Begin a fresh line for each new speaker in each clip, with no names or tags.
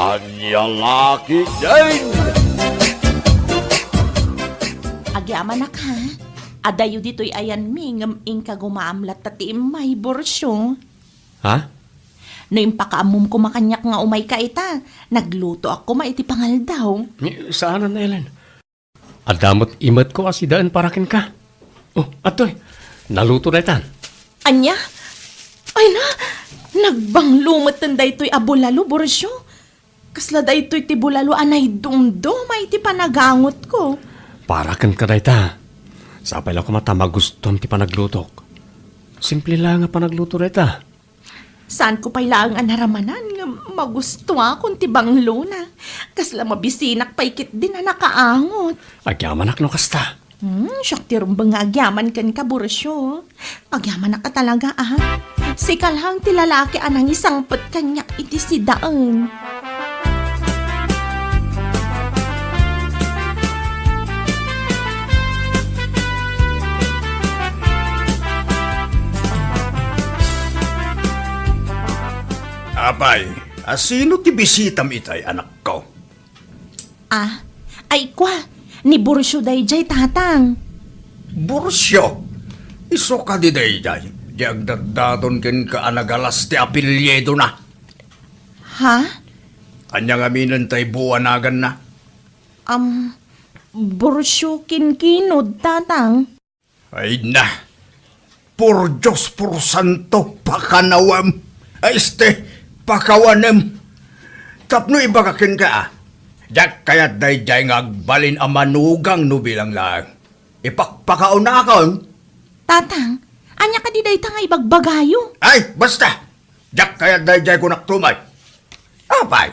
Anya laki din!
Agyaman na ka. Adayo dito'y ayan mi, ngam ka gumaamlat tati may borsyo.
Ha?
No impakaamum ko makanyak nga umay ka ita, nagluto ako maiti pangal daw.
Saan na, Ellen? Adamot imat ko asidaan parakin ka. Oh, atoy, naluto na itan.
Anya? Ay na, nagbanglumat na daytoy abulalo borsyo. Kasla daytoy ti bulalo anay dumdo, maiti panagangot ko.
Parakan ka na ita. Sapay lang ko matamagustom ti panaglutok. Simple lang nga panagluto na ita.
Saan ko pa'y lang ang naramanan nga magusto akong tibang luna. Kasla mabisinak paikit din na nakaangot.
Agyaman ak no kasta.
Siyak tirumbang nga agyaman kan ka, Borsyo. Agyaman na ka talaga, ah. Si kalhang ti lalaki anang isang pat kanyak iti si Daang.
Abay, sino ti bisitam itay anak ko?
Ah, ay kwa, ni Borsyo dayjay tatang.
Borsyo! Iso ka di dayday. Di agdadadon ken ka anagalas ti apelyedo na.
Ha?
Anyang aminan tay buwanagan na.
Borsyo kinkinod tatang.
Ay na! Por Diyos, por Santo, pakanawam! Ay pakawanem! Tapno ibagakin ka ah. Dak kayat dayjay nga agbalin ang manugang no bilang lang. Ipakpakaon na akon.
Tatang, anya ka di day nga ibagbagayo.
Ay, basta! Dak kayat dayjay ko naktumay. Apay,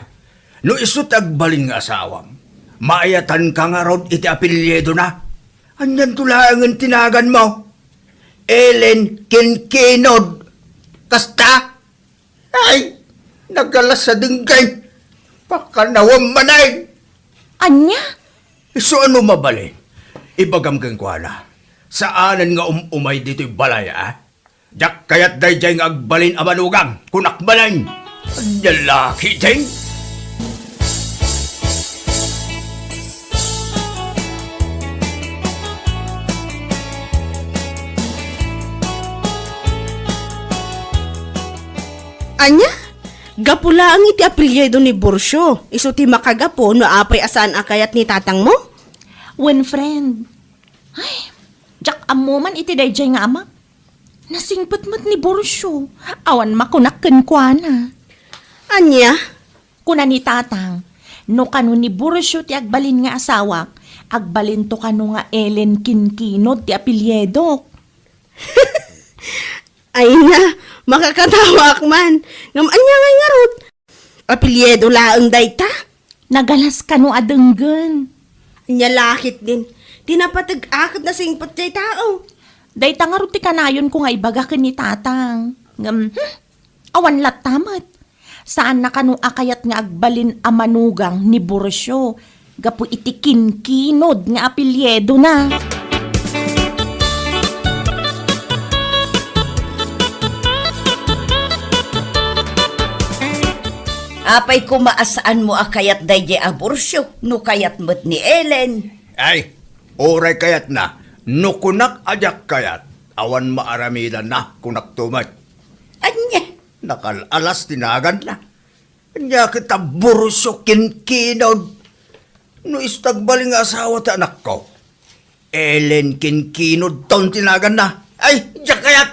no isut agbalin nga asawam. Maayatan ka nga rod iti apelyedo na. Anyan tulangan tinagan mo. Ellen Kinkinod. Kasta? Ay, nagalas sa dinggay. Pakanawang manay.
Anya?
So ano mabalin? Ibagamgang ko na. Saanan nga umay dito'y balaya, ah? Yak kayat dayjay nga agbalin amanugang, kunakbalin. Lalaki din.
Anya? Gapula ang iti apelyedo ni Borsyo. Iso ti makagapo no apay asaan akayat ni tatang mo?
When friend. Ay, jak amo man iti dayjay nga ama. Nasingpet-met ni Borsyo. Awan makunakken kwa na.
Anya?
Kuna ni tatang, no kano ni Borsyo ti agbalin nga asawak, agbalin to kano nga Ellen Kinkinod ti apelyedo.
Ay na, makakatawa man. Ngam anya ngay nga rod. Apelyedo laang dayta.
Nagalas kano adenggen.
Anya lakit din. Tinapatag-akit na singpat jay tao.
Dayta nga ruti kanayon ko nga ibagaken ni tatang. Awan latamat. Saan na kano akayat nga agbalin amanugang ni Borsyo. Gapu iti Kinkinod nga apelyedo na.
Apay kumaasaan mo akayat dayjay a Borsyo, no kayat met ni Ellen.
Ay, oray kayat na. No kunak ajak kayat. Awan maaramidan na kunak tumat.
Anya?
Nakalalas tinagan na. Anya kita Borsyo Kinkinod. No istagbaling asawa ta anak ko. Ellen Kinkinod ton tinagan na. Ay, diyak kayat.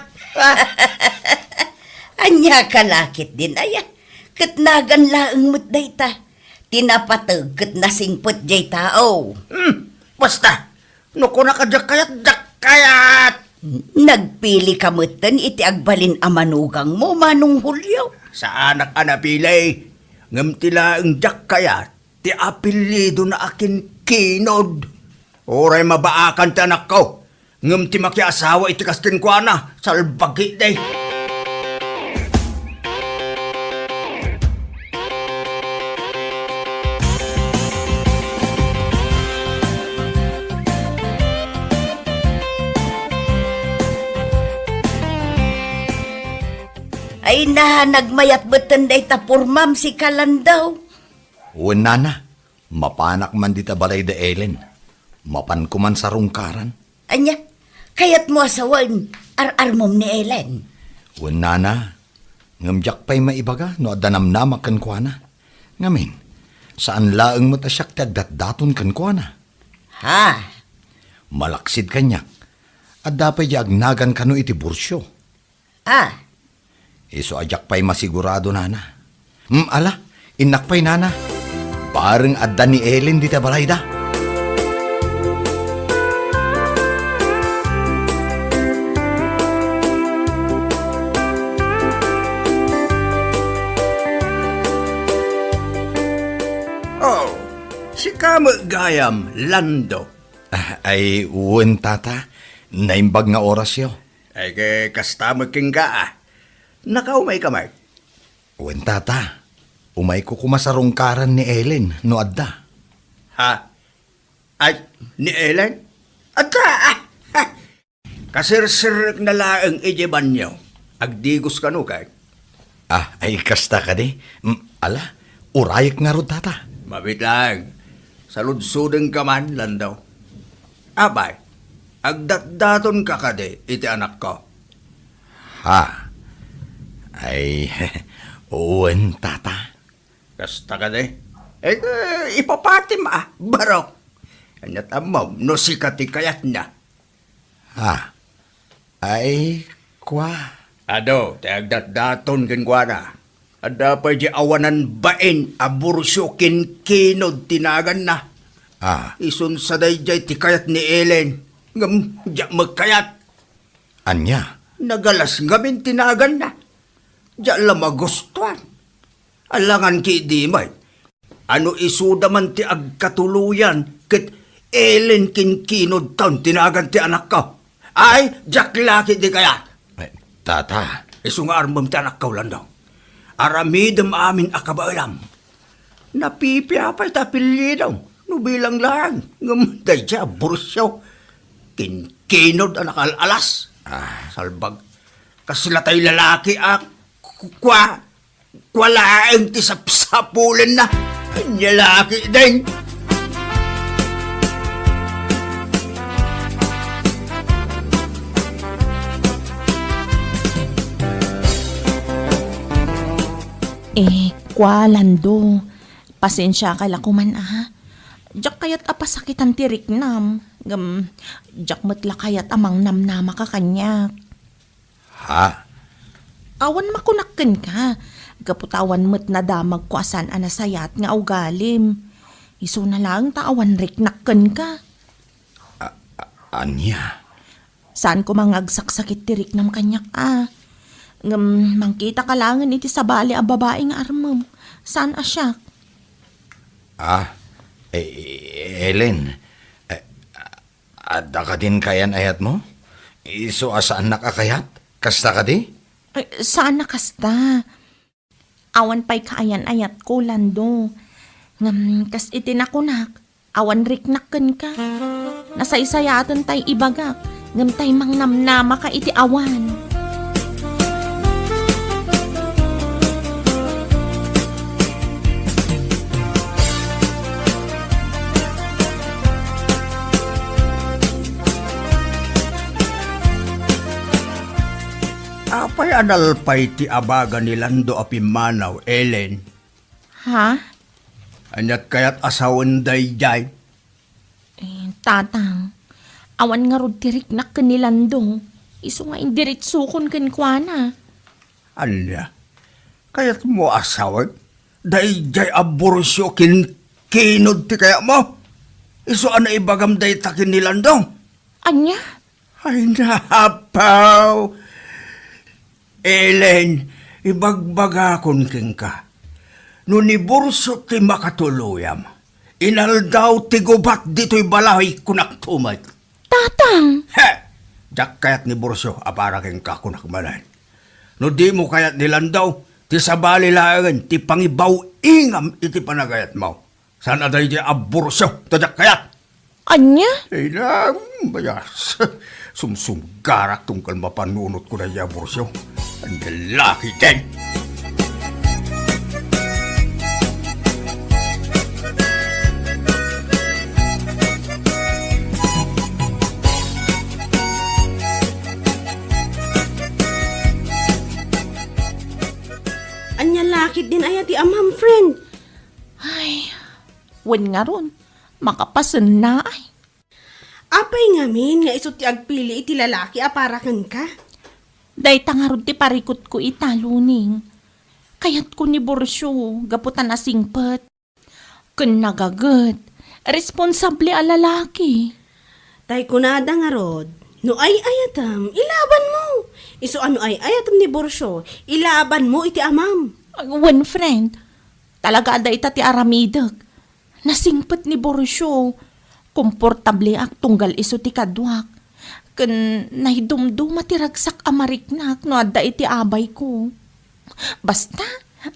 Anya kalakit din aya. Katnagan laang mo't dayta. Tinapatag kat nasingpot jay tao.
Basta, no kunak ajak kayat, jak kayat.
Nagpili ka mo'tan iti agbalin amanugang mo manong Hulyo.
Sa anak anapilay, ngam tila ang jak kayat, ti apelido na akin kinod. Oray mabaakan ti anak ko, ngam ti makiasawa iti kastin ko na, salbagi day.
Ay na, nagmayat betan day tapurmam si Kalandaw.
Nana, mapanak man dita balay da Ellen. Mapan ko man sa rungkaran.
Anya, kayat mo asawan, ar-armom ni Ellen.
Nana, ngamjak pa'y maibaga no adanam kan kwa na. Ngamin, saan laeng mo tasyak tagdatdaton kan kwa na?
Ha?
Malaksid kanyak. At dapat agnagan kano iti bursyo.
Ah,
Iso ajak pa'y masigurado, Nana. Ala, inak pa'y, Nana. Parang adda ni Ellen di tabalayda.
Oh, si kamo gayam, Lando.
Ay, uwan tata. Naimbag nga oras yo.
Ay kay kastama king ka. Nakaumay kamay.
Uwan tata. Umay ko kumasarungkaran ni Ellen no adda.
Ha? Ay, ni Ellen? Ata! Kasirsirik na laang ijiban niyo. Agdigos ka no kay.
Ay kasta ka di. Ala, urayak nga ro tata.
Mabit lang. Saludsudeng ka man, Lando. Abay, agdatdaton ka kade, iti anak ko.
Ha? Ay, uwan tata.
Kasta ka de. Ipapatim barok. Kanya tamam, no sikati kayat niya.
Ha? Ay, kwa.
Ado, te agdatdaton kinkwana. Ada pa di awanan bain, abursyo kinkinod tinagan na. Isun sa dayjay ti kayat ni Ellen. Ngam, di magkayat.
Anya?
Nagalas ngamin tinagan na. Di alam magustuhan. Alangan ki di may. Ano isuda man ti agkatuluyan ket Ellen kinkinod taon tinagan ti anak ko. Ay, jak laki di kayat.
Ay, tata.
Isu nga armam ti anak ko lang daw. Aramidam amin akabailam. Napipiyapay tapili daw. Nubilang lang. Ngamunday siya, bursyaw. Kinkinod ang nakalalas. Salbag. Kasilatay lalaki kwalaeng ti sapsapulan na. Lalaki din.
Lando. Pasensya ka lakuman Jak kayat apasakitan tirik nam. Jak matla kayat amang namnama ka kanyak.
Ha?
Awan makunakken ka. Gaputawan met na damag ko asan anasayat nga ugalim. Iso na lang taawan riknakken ka.
Anya?
Saan ko mangagsaksakit tirik nam kanyak mangkita ka langan iti sabali a babae nga armam. Saan asyak?
Ellen, adda ka din kayan ayat mo? Iso asaan nakakayat? Kasta ka di?
Saan nakasta? Awan pa'y kaayan ayat ko, Lando. Kas itinakunak, awan riknakken ka. Nasaysayatan tay ibagak, ngam tay mangnamnama ka iti awan.
Apay analpay ti abaga ni Lando apimanaw, Ellen.
Ha?
Anyat kayat asawan dayjay.
Tatang, awan nga rod tirik na kanilandong. Iso nga indiritsukon kenkwana.
Anya, kayat mo asawan? Dayjay abursyo kinkinod ti kaya mo? Iso ana ibagam day takin ni Landong?
Anya?
Ay napaw! Ellen, ibagbagakon king ka. No ni burso ti makatuluyam, inaldaw ti gubat dito'y balahoy kunak tumay.
Tatang!
He! Jak kayat ni burso, apara king ka kunak manan. No di mo kayat nilandaw, ti sabali laangan, ti pangibaw ingam iti panagayat mo. Sana dahi di aburso, tajak kayat.
Anya?
Ay na, bayas. Sumsumgarak tungkal mapanunot ko na iya burso. Ang lalaki din.
Lakit din aya ti amam, friend.
Wen nga ron, makapasan na ay.
Apay ngamin nga iso ti agpili iti lalaki aparakan ka.
Dahita nga ron ti parikot ko italuning. Kayat ko ni Borsyo, gaputan na singpet. Kun nagagat, responsable a lalaki.
Tay kunada nga rod, no ay ayatam, ilaban mo. Iso ano ay ayatam ni Borsyo, ilaban mo iti amam.
One friend, talaga dahita ti aramidag. Nasingpet ni Borsyo, komportable ak tunggal iso ti kadwak. Kun nahidumduma ti ragsak amariknak no adda iti abay ko. Basta,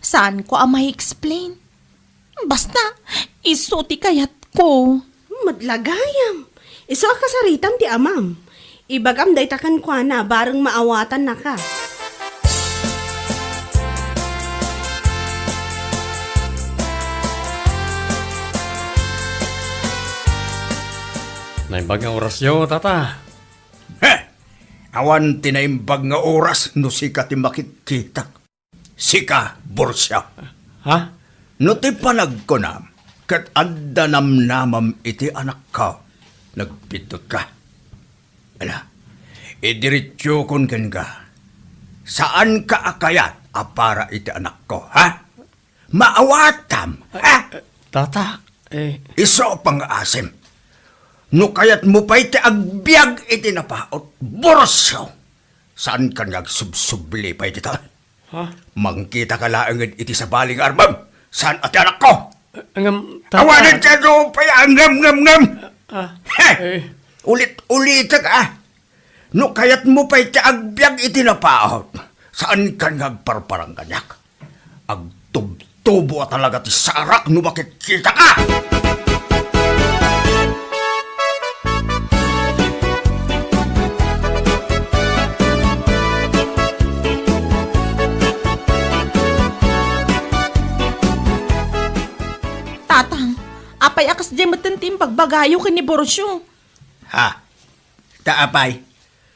saan ko amay explain? Basta, iso ti kayat ko.
Madlagayam. Iso akasaritam ti amam. Ibagam daytakan kwa na bareng maawatan na ka.
Naimbag nga orasyo, tata.
Heh! Awan tinaimbag nga oras no sika ti makikita. Sika, Borsya.
Ha?
No ti panagkunam, kat anda namnamam iti anak ka, nagpitot ka. Ala, idiritsyo kon ken ka. Saan ka akayat apara iti anak ko, ha? Maawatam, ha?
Tata,
Iso pang asim. No kayat mo pa iti agbyag iti napaot, Borsyo. Saan ka nagsubsubli pa iti ta?
ha?
Mangkita ka laangin iti sa baling armam. Saan ati anak ko?
Angam, tata.
Awanan ka doon pa yung ngam. Heh!
Eh,
Ulit ka. No kayat mo pa iti agbyag iti napaot. Saan ka nagparparang kanyak? Agtubtubo talaga ti sarak no makikita ka!
Tatang, apay akas di matantim pagbagayo ka ni Borsyo.
Ha? Taapay,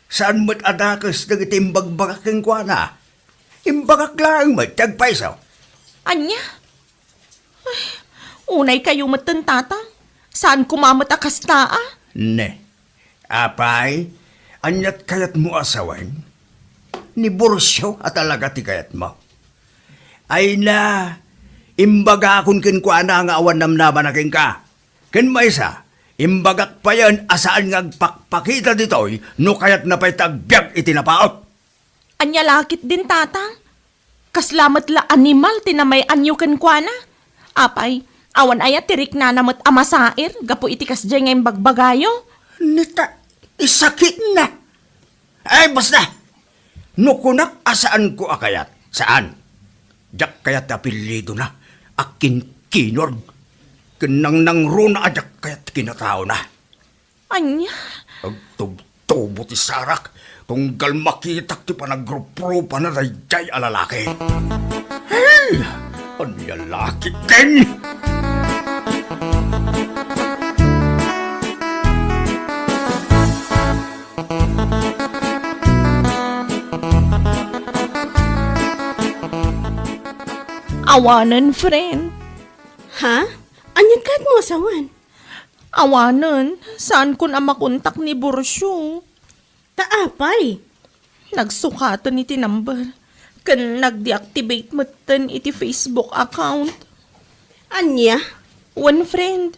saan mo't adakas nagitimbag keng kwa na? Imbagak lang mo't tagpaisaw.
Anya? Ay, unay kayo matan tatang. Saan kumamat akas taa?
Ne, apay, anyat kayat mo asawan? Ni Borsyo at talaga ti kayat mo. Ay na, imbaga akong kinkwa na nga awan namnaman na ka. Ken maysa, imbagak pa yan asaan nga agpakpakita ditoy no kayat na pa'y tagbyag itinapaot.
Anya lakit din tatang. Kaslamat la animal tinamay anyo ken kuana. Apay, awan aya tirik na namat amasair, gapo itikas dyan ngayong bagbagayo.
Nita, isakit na. Ay, basta. Nukunak asaan ko akayat. Saan? Diyak kayat apelido na. Akin kinord. Kenang nang runa ajak kayat kinatao na.
Anya?
Agtubtubo ti sarak. Kung gal makitak ti panaggrupo pa na dayjay alalaki. Hey! Anya laki ken!
Awanan, friend.
Ha? Anyat kat mo asawan?
Awanan, saan kun ang makontak ni Borsyo?
Taapay.
Nagsukatan iti number. Kan nag-deactivate mo iti Facebook account.
Anya?
One friend.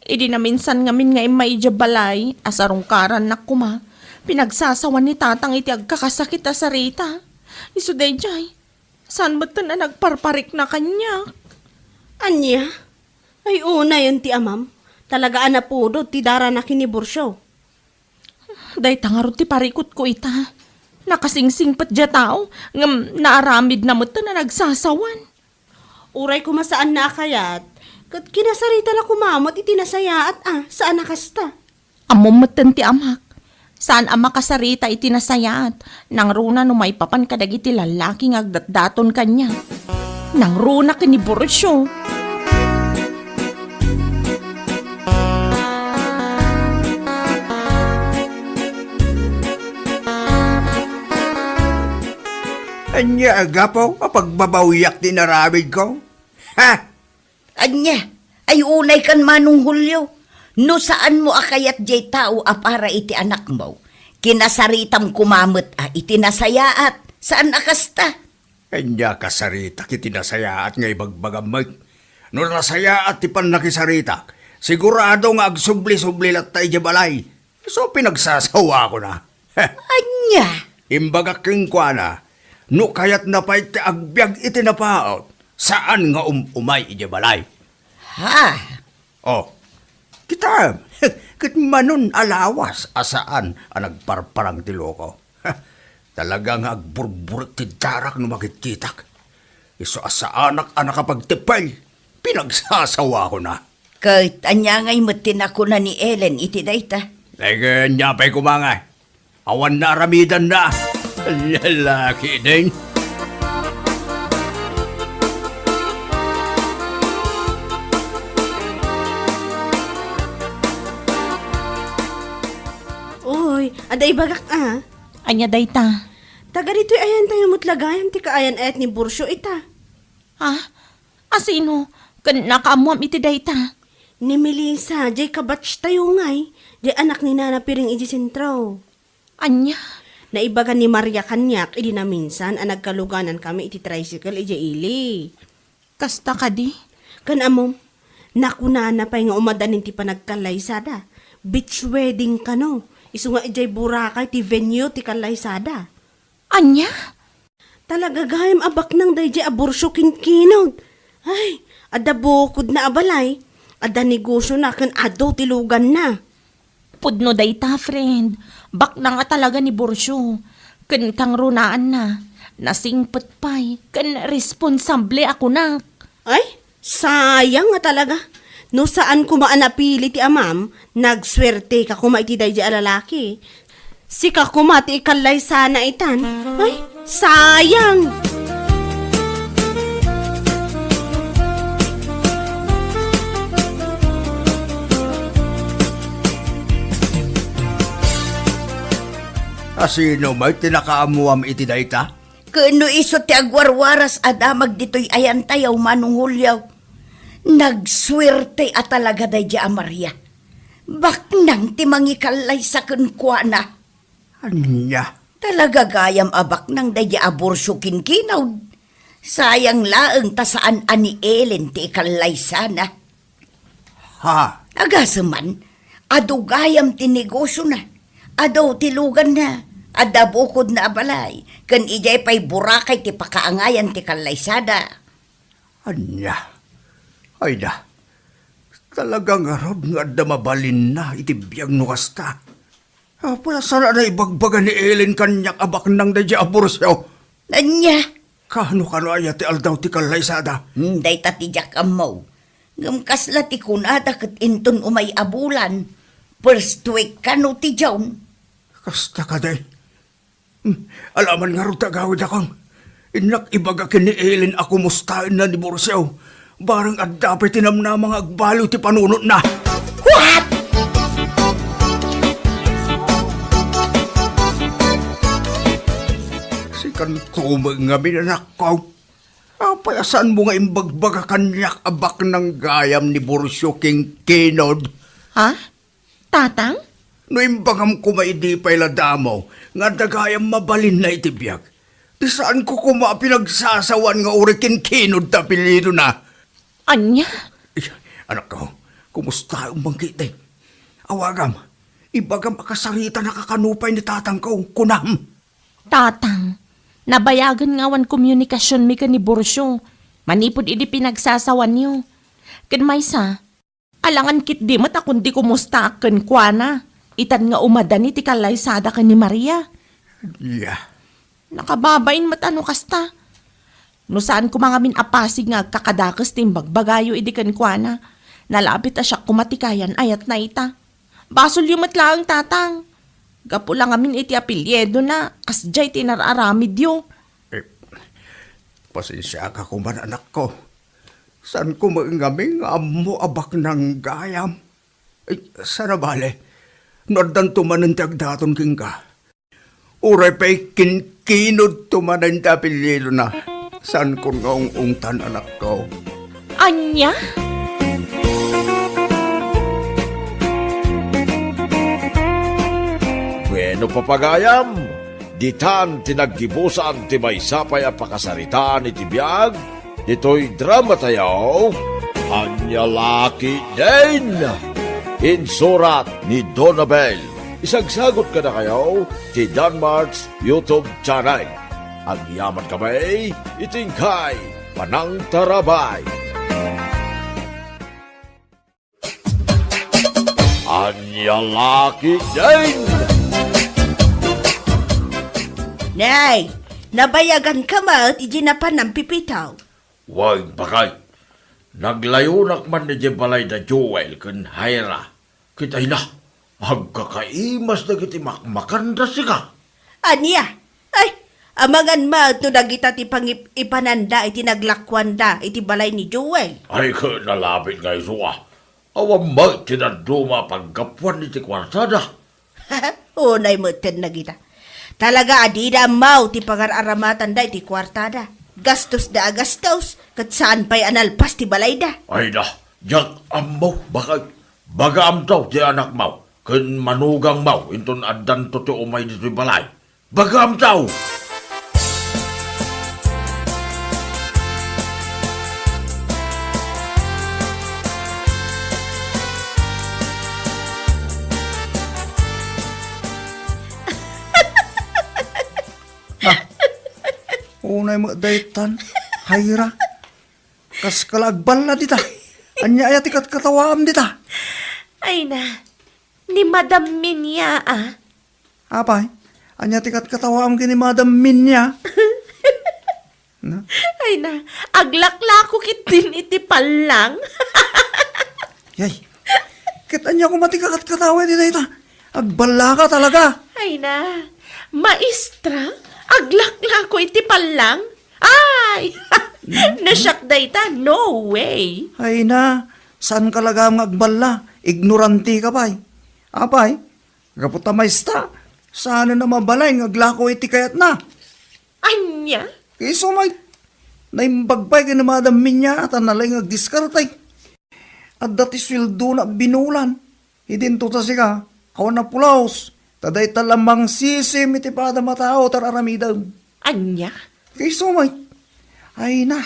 Idi na minsan ngamin nga may balay, asarong karan na kuma. Pinagsasawan ni tatang iti agkakasakit sa rita. Iso dayjay, saan ba na nagparparik na kanya?
Anya? Ay una yun ti amam. Talagaan na po do ti dara na kinibursyo.
Day tangarot ti parikot ko ita. Nakasingsing pat dya tao, ngam naaramid na mo na nagsasawan.
Uray kumasaan na akayat. Kat kinasarita na kumamot itinasayaat saan nakasta?
Amom matan ti amak. Saan ama kasarita itinasayaat? Nang runa no may papan kadag iti lalaking agdatdaton kanya. Nang runa kini Borsyo.
Anya agapaw, mapagbabawiyak din naramid ko. Ha?
Anya, ay ulay kan Manong Hulyo. No saan mo akayat jay tao para iti anak mo? Kinasaritam kumamot iti nasayaat. Saan akasta?
Anya kasarita kiti nasaya at nga ibagbagamay. No nasaya at tipan nakisarita, sigurado nga agsubli-subli lat tayo balay. So pinagsasawa ko na.
Anya,
Imbaga king kwa na, no kayat na pa iti agbyag iti napaot, saan nga umay iti balay.
ha?
Oh, kita, kit manon alawas asaan ang nagparparang ti loko. Talagang agburburik ti darak no makititak. Iso asaanak ang nakapagtipay, pinagsasawa ko na.
Kahit anya ngay matin ako na ni Ellen iti dayta.
Teka, nyapay kumangay. Awan na aramidan na. Lalaki din.
Oy, aday bagak
Anya dayta.
Taga dito'y ayan tayo mutlagayan, ti kaayan ayat ni Bursyo ita.
Ha? Asino? Kan nakamuam iti dayta.
Ni Melissa, jay kabatch tayo ngay. Jay anak ni Nana Piring iji sentro.
Anya?
Naibagan ni Maria Kanyak, idi na minsan, ang nagkaluganan kami iti tricycle iji ili.
Kasta ka di?
Kan amom, nakunana pa nga umadanin ti panagkalaysada. Beach wedding ka no. Isu nga ijay Boracay ti venue ti kalaysada.
Anya?
Talaga gayam abak nang dayjay abursyo kinkinod. Ay, ada bukod na abalay. Ada negosyo na kan ado tilugan na.
Pudno dayta, friend. Bak na nga talaga ni Borsyo. Kan kang runaan na. Nasingpet pa'y. Kan responsable ako na.
Ay, sayang nga talaga. No saan ko maanapili ti amam, nagswerte ka kumaiti dayjay alalaki. Si ka kumati ikalay sana itan. Ay, sayang!
Asino may tinakaamuam iti dayta?
Kano iso ti agwarwaras adamag dito'y ayan tayaw Manong Hulyo. Nagswerte at talaga day di Maria. Baknang ti mangikalay sa kunkwana.
Anya?
Talaga gayam abak nang day di abursyo kinkinaw. Sayang laeng ta saan ani Ellen ti ikalay sana.
Ha?
Agasaman, ado gayam ti negosyo na. Ado tilugan na. Ada bukod na abalay. Kan ijay pa'y Boracay ti pakaangayan ti kalaysada.
Anya? Ay da. Talagang arod nga da mabalin na iti biyag no kasta. Pala sana na ibagbaga ni Ellen kanyak abak nang da di abursyo.
Anya?
Kano aya ti aldaw ti kalaysada?
Day tatijak amaw. Gamkasla ti kunada kat inton umay abulan. First week kano ti jawn.
Kasta ka day. Alaman nga ro tagawid akong. Inak ibaga ni Ellen ako mustain na ni Borsyo. Barang at dapat tinamna mga agbalo ti panunot na.
What?
Si kantumag nga minanak ko. Payasan mo nga imbagbaga kanyak abak ng gayam ni Borsyo king kinod.
Ha? Tatang?
No imbagam ko maidi pa iladamo, nga dagayam mabalin na itibiyag. Di saan ko kuma pinagsasawan nga urikin kinod tapilido na.
Anya?
Ay, anak ko, kumusta ang bangkit eh? Awagam, ibagam akasarita nakakanupay ni tatang ko, kunam.
Tatang, nabayagan nga wan komunikasyon mi ka ni Borsyo. Manipod idi pinagsasawan niyo. Kan maysa, alangan kit di mat akong di kumusta akan kwa na. Itan nga umadani ti kalaysada ka ni Maria.
Yeah.
Nakababain mat ano kasta. No saan ko mga apasig nga kakadakas timbagbagayo idi kan kwa na. Nalapit a siya kumatikayan ayat na ita. Basol yung matlaang tatang. Gapo lang amin iti apelyedo na. Kasjay tinararamid yo.
Pasensya ka kuman anak ko. Saan ko maingami nga amo abak ng gayam? Ay, sana bale. Nordan tumanan ti agdaton king ka. Uray pa'y kinkinod tumanan ta apelyido na. Saan ko nga ungtan anak ko?
Anya?
Bueno papagayam, ditan tinaggibusan ti may sapay a pakasaritaan iti biyag, ito'y drama tayo, Anya Laki din! Insurat ni Donabel. Isagsagot ka na kayo ti Danmarks YouTube channel. Ang yaman kamay, itingkay, Panang Tarabay. Anya Laki din!
Nay, nabayagan ka ma at ijinapan ng pipitaw.
Wag bakay. Naglayunak man ni Jebalay da Joel kun Hayra. Kitay na, agkakaimas na kiti makmakanda siya.
Anya? Ay, amangan ma at nagita ti ipananda iti naglakwanda iti balay ni Joel.
Ay ka nalapit nga isuwa. Awang mag tinaduma pagkapuan ni ti kwartada.
Unay mo ten nagita. Talaga adida mau ti pagararamatan da iti kwartada. Gastos da gastos, kat saan pa'y analpas ti balay da.
Ay na, jak amaw bakay. Baga amtaw ti anak maw. Kun manugang maw, inton adan to ti umay dito balay. Baga amtaw!
Unay mo daytan, Hayra. Kas kalagbal na dita. Anya ayat ikat katawaam dita.
Ay na, ni Madam Minya ah.
Apay, anya tikat katawaam kini Madam Minya. Na?
Ay na, aglaklako kit din iti palang.
Yay, kit anya ko matikakat katawa dita ita. Agbala ka talaga.
Ay na, maestra, aglaklako iti palang. Ay, nasyak da ita, no way.
Ay na, saan ka laga agbala? Ignoranti ka pa'y. Apay, kaputa maestra, saan na mabalay ngaglako iti kayat na.
Anya?
Iso may, naimbagbay ka na Madam Minya at analay ngagdiskartay. At dati sweldo na binulan. Idinto ta siya, awan na pulaos. Taday talamang sisim iti pada matao tararamidam.
Anya?
Iso may, ay na,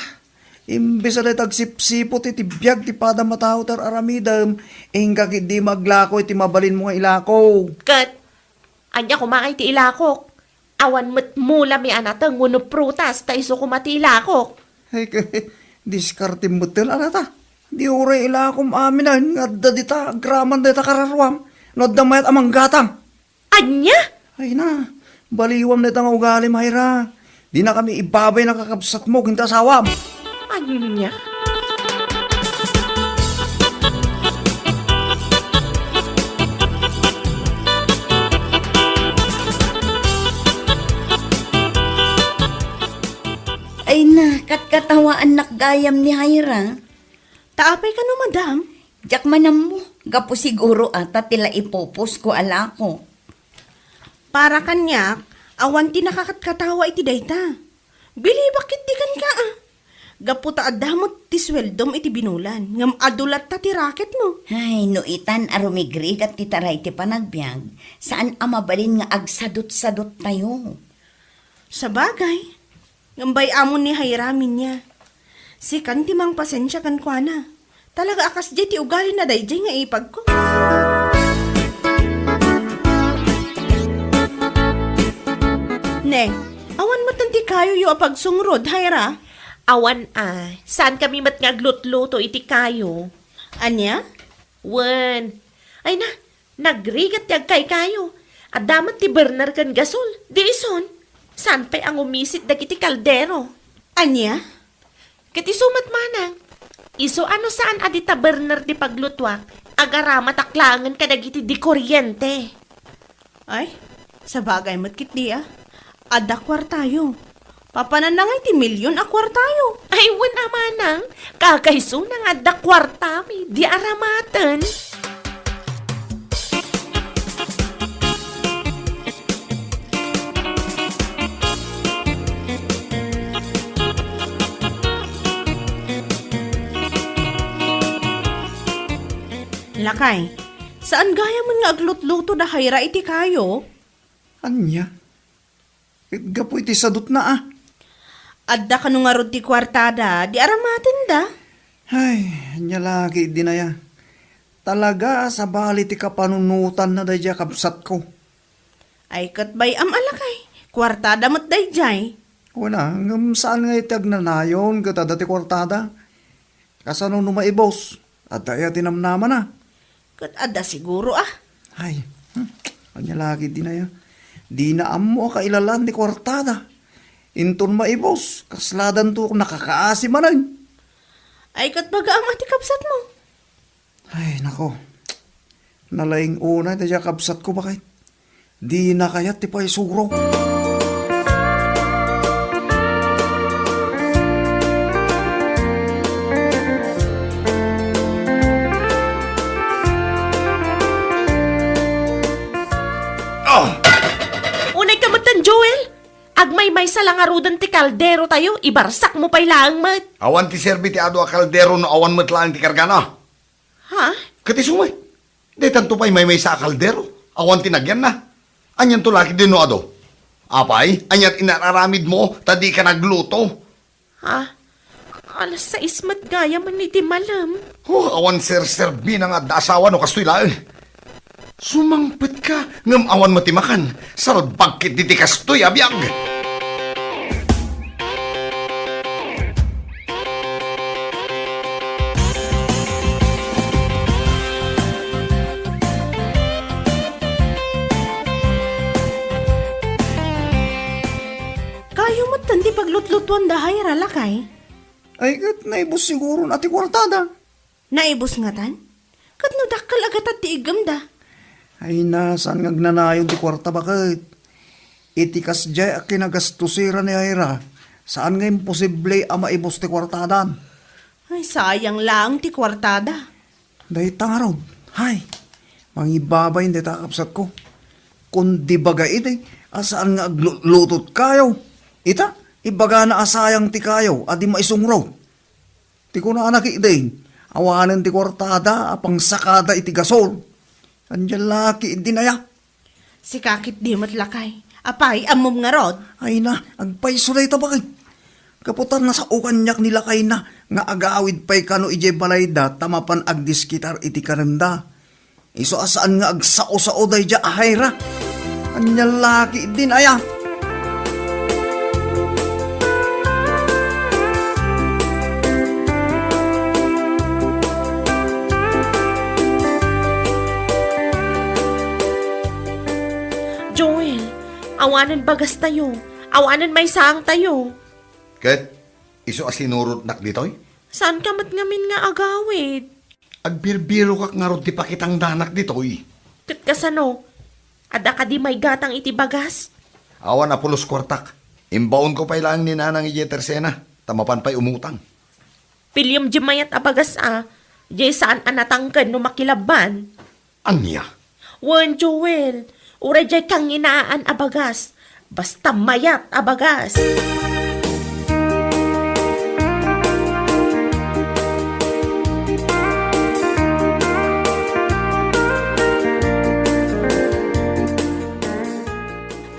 imbes na tagsipsipot iti biyag ti pada matao tararamidam, ingka di maglako iti mabalin mo nga ilako.
Kat, anya kumakay ti ilakok. Awan mo't mula mi anatang nguno prutas ta iso kumati ilakok.
Ay, diskarte mo tel, anata. Di ure ilakom aminan, nga dadita, graman dita kararwam, no damayat amang gatang.
Anya?
Ay na, baliwam na itang ugali, Mayra. Di na kami ibabay na kakabsat mo, kinta sawam.
Anya?
Ay na, katkatawaan nakgayam ni Hayra.
Taapay ka no, madam.
Jak manam mo, gapo siguro ata tila ipopos ko alako.
Para kanyak, awan ti nakakatkatawa iti dayta. Bili bakit di kan ka ah. Gaputa adamot ti sweldom iti binulan. Ngam adulat ta ti raket mo.
Ay, no itan arumigri kat titaray ti panagbiag. Saan amabalin nga agsadot-sadot tayo?
Sa bagay, ngambay amon ni hayramin niya. Si kan ti mang pasensya kan kwa na. Talaga akas di ti ugali na dayjay nga ipag ko. Neng, awan mo tanti kayo yu apagsungrod, hayra?
Awan saan kami mat ngaglutluto iti kayo?
Anya?
Wen, ay na, nagrigat yag kay kayo. At damat ti burner kan gasol, di ison. Saan pa'y ang umisit dagiti kaldero?
Anya?
Kati sumat manang. Iso ano saan adita burner di paglutwak? Agarama taklangan ka dagiti di kuryente.
Ay, sa bagay mo't kitdi ah. Adakwar tayo. Papananangay ti milyon akwar tayo.
Ay, wen amanang, kakaiso na nga da kwartami, di aramatan.
Lakay, saan gaya man nga aglutluto da hayra iti kayo?
Anya? Gapo iti sadot na ah.
Adda ka nung arod ti kwartada, di aramatin da.
Ay, anya lagi di na ya. Talaga sa bali ti kapanunutan na dadya kabsat ko.
Ay katbay am alakay, kwartada mo't dayjay.
Wala, ngam saan nga itag na nayon kata dati kwartada. Kasano numaibos at daya tinamnaman na.
Kat adda siguro ah.
Ay, anya lagi di na ya. Di na amo kailalan ni kwartada. Inton maibos, kasladan to nakakaasi manan.
Ay katbaga am ati kapsat mo.
Ay, nako. Nalaing una dadya kabsat ko bakit. Di na kayat ti pa'y suro.
Unay kamatan, Joel. Agmay-may sa langarudan ti kaldero tayo, ibarsak mo pa'y laang mat.
Awan ti serbi ti ado a kaldero no awan mo't lang ti kargana.
Ha?
Kati sumay. Di tanto pa'y may sa kaldero. Awan tinagyan na. Anyan to laki din no ado. Apay, anyan inararamid mo, tadi ka nagluto.
Ha? Alas sa ismat gaya man iti malam.
Awan serbi na nga asawa no kastoy laeng. Sumangpet ka, ngam awan matimakan. Salbagkit diti kastoy abiyag.
Kayo mo't tandi paglutlutuan da hayra lakay.
Ay, kat naibos siguro na ti kwartada.
Naibos nga tan? Kat no dakkel agat at ti igam da.
Ay na, saan ngagnanayon ti kwarta bakit? Itikas jay a kinagastusira ni Aira. Saan nga imposible a maibos ti kwartadan?
Ay sayang lang ti kwartada.
Dahi tangarod. Hay, mangibabay hindi takapsat ko. Kundi bagay iti, asaan nga aglutot kayo? Ita, ibaga na asayang ti kayo, adi maisungraw. Ti ko na anak iti, awanan ti kwartada, apang sakada iti gasol. Andiyan laki, hindi na ya.
Si kakit di mo't lakay. Apay, amom nga rod.
Ay na, agpaisulay tabakit. Kaputan na sa ukanyak nila kay na, nga agawid pa'y kano ije balayda, tamapan agdiskitar iti kananda. Iso asaan nga agsao-sao day dya ahayra. Anyang laki din aya.
Joel, awanan bagas tayo. Awanan may saang tayo.
Ket, iso asinurot nak ditoy?
Saan ka mat ngamin nga agawid?
Agbirbiro kak nga rod ti pakitang danak ditoy.
Kat kasano? Ada ka di may gatang iti bagas?
Awan apulos kwartak. Imbaon ko pa'y lang ni nanang ije tersena. Tamapan pa'y umutang.
Pilyam di mayat abagas Di saan anatangkan no makilaban?
Anya?
Wan, Joel. Uray jay kang inaan abagas. Basta mayat abagas.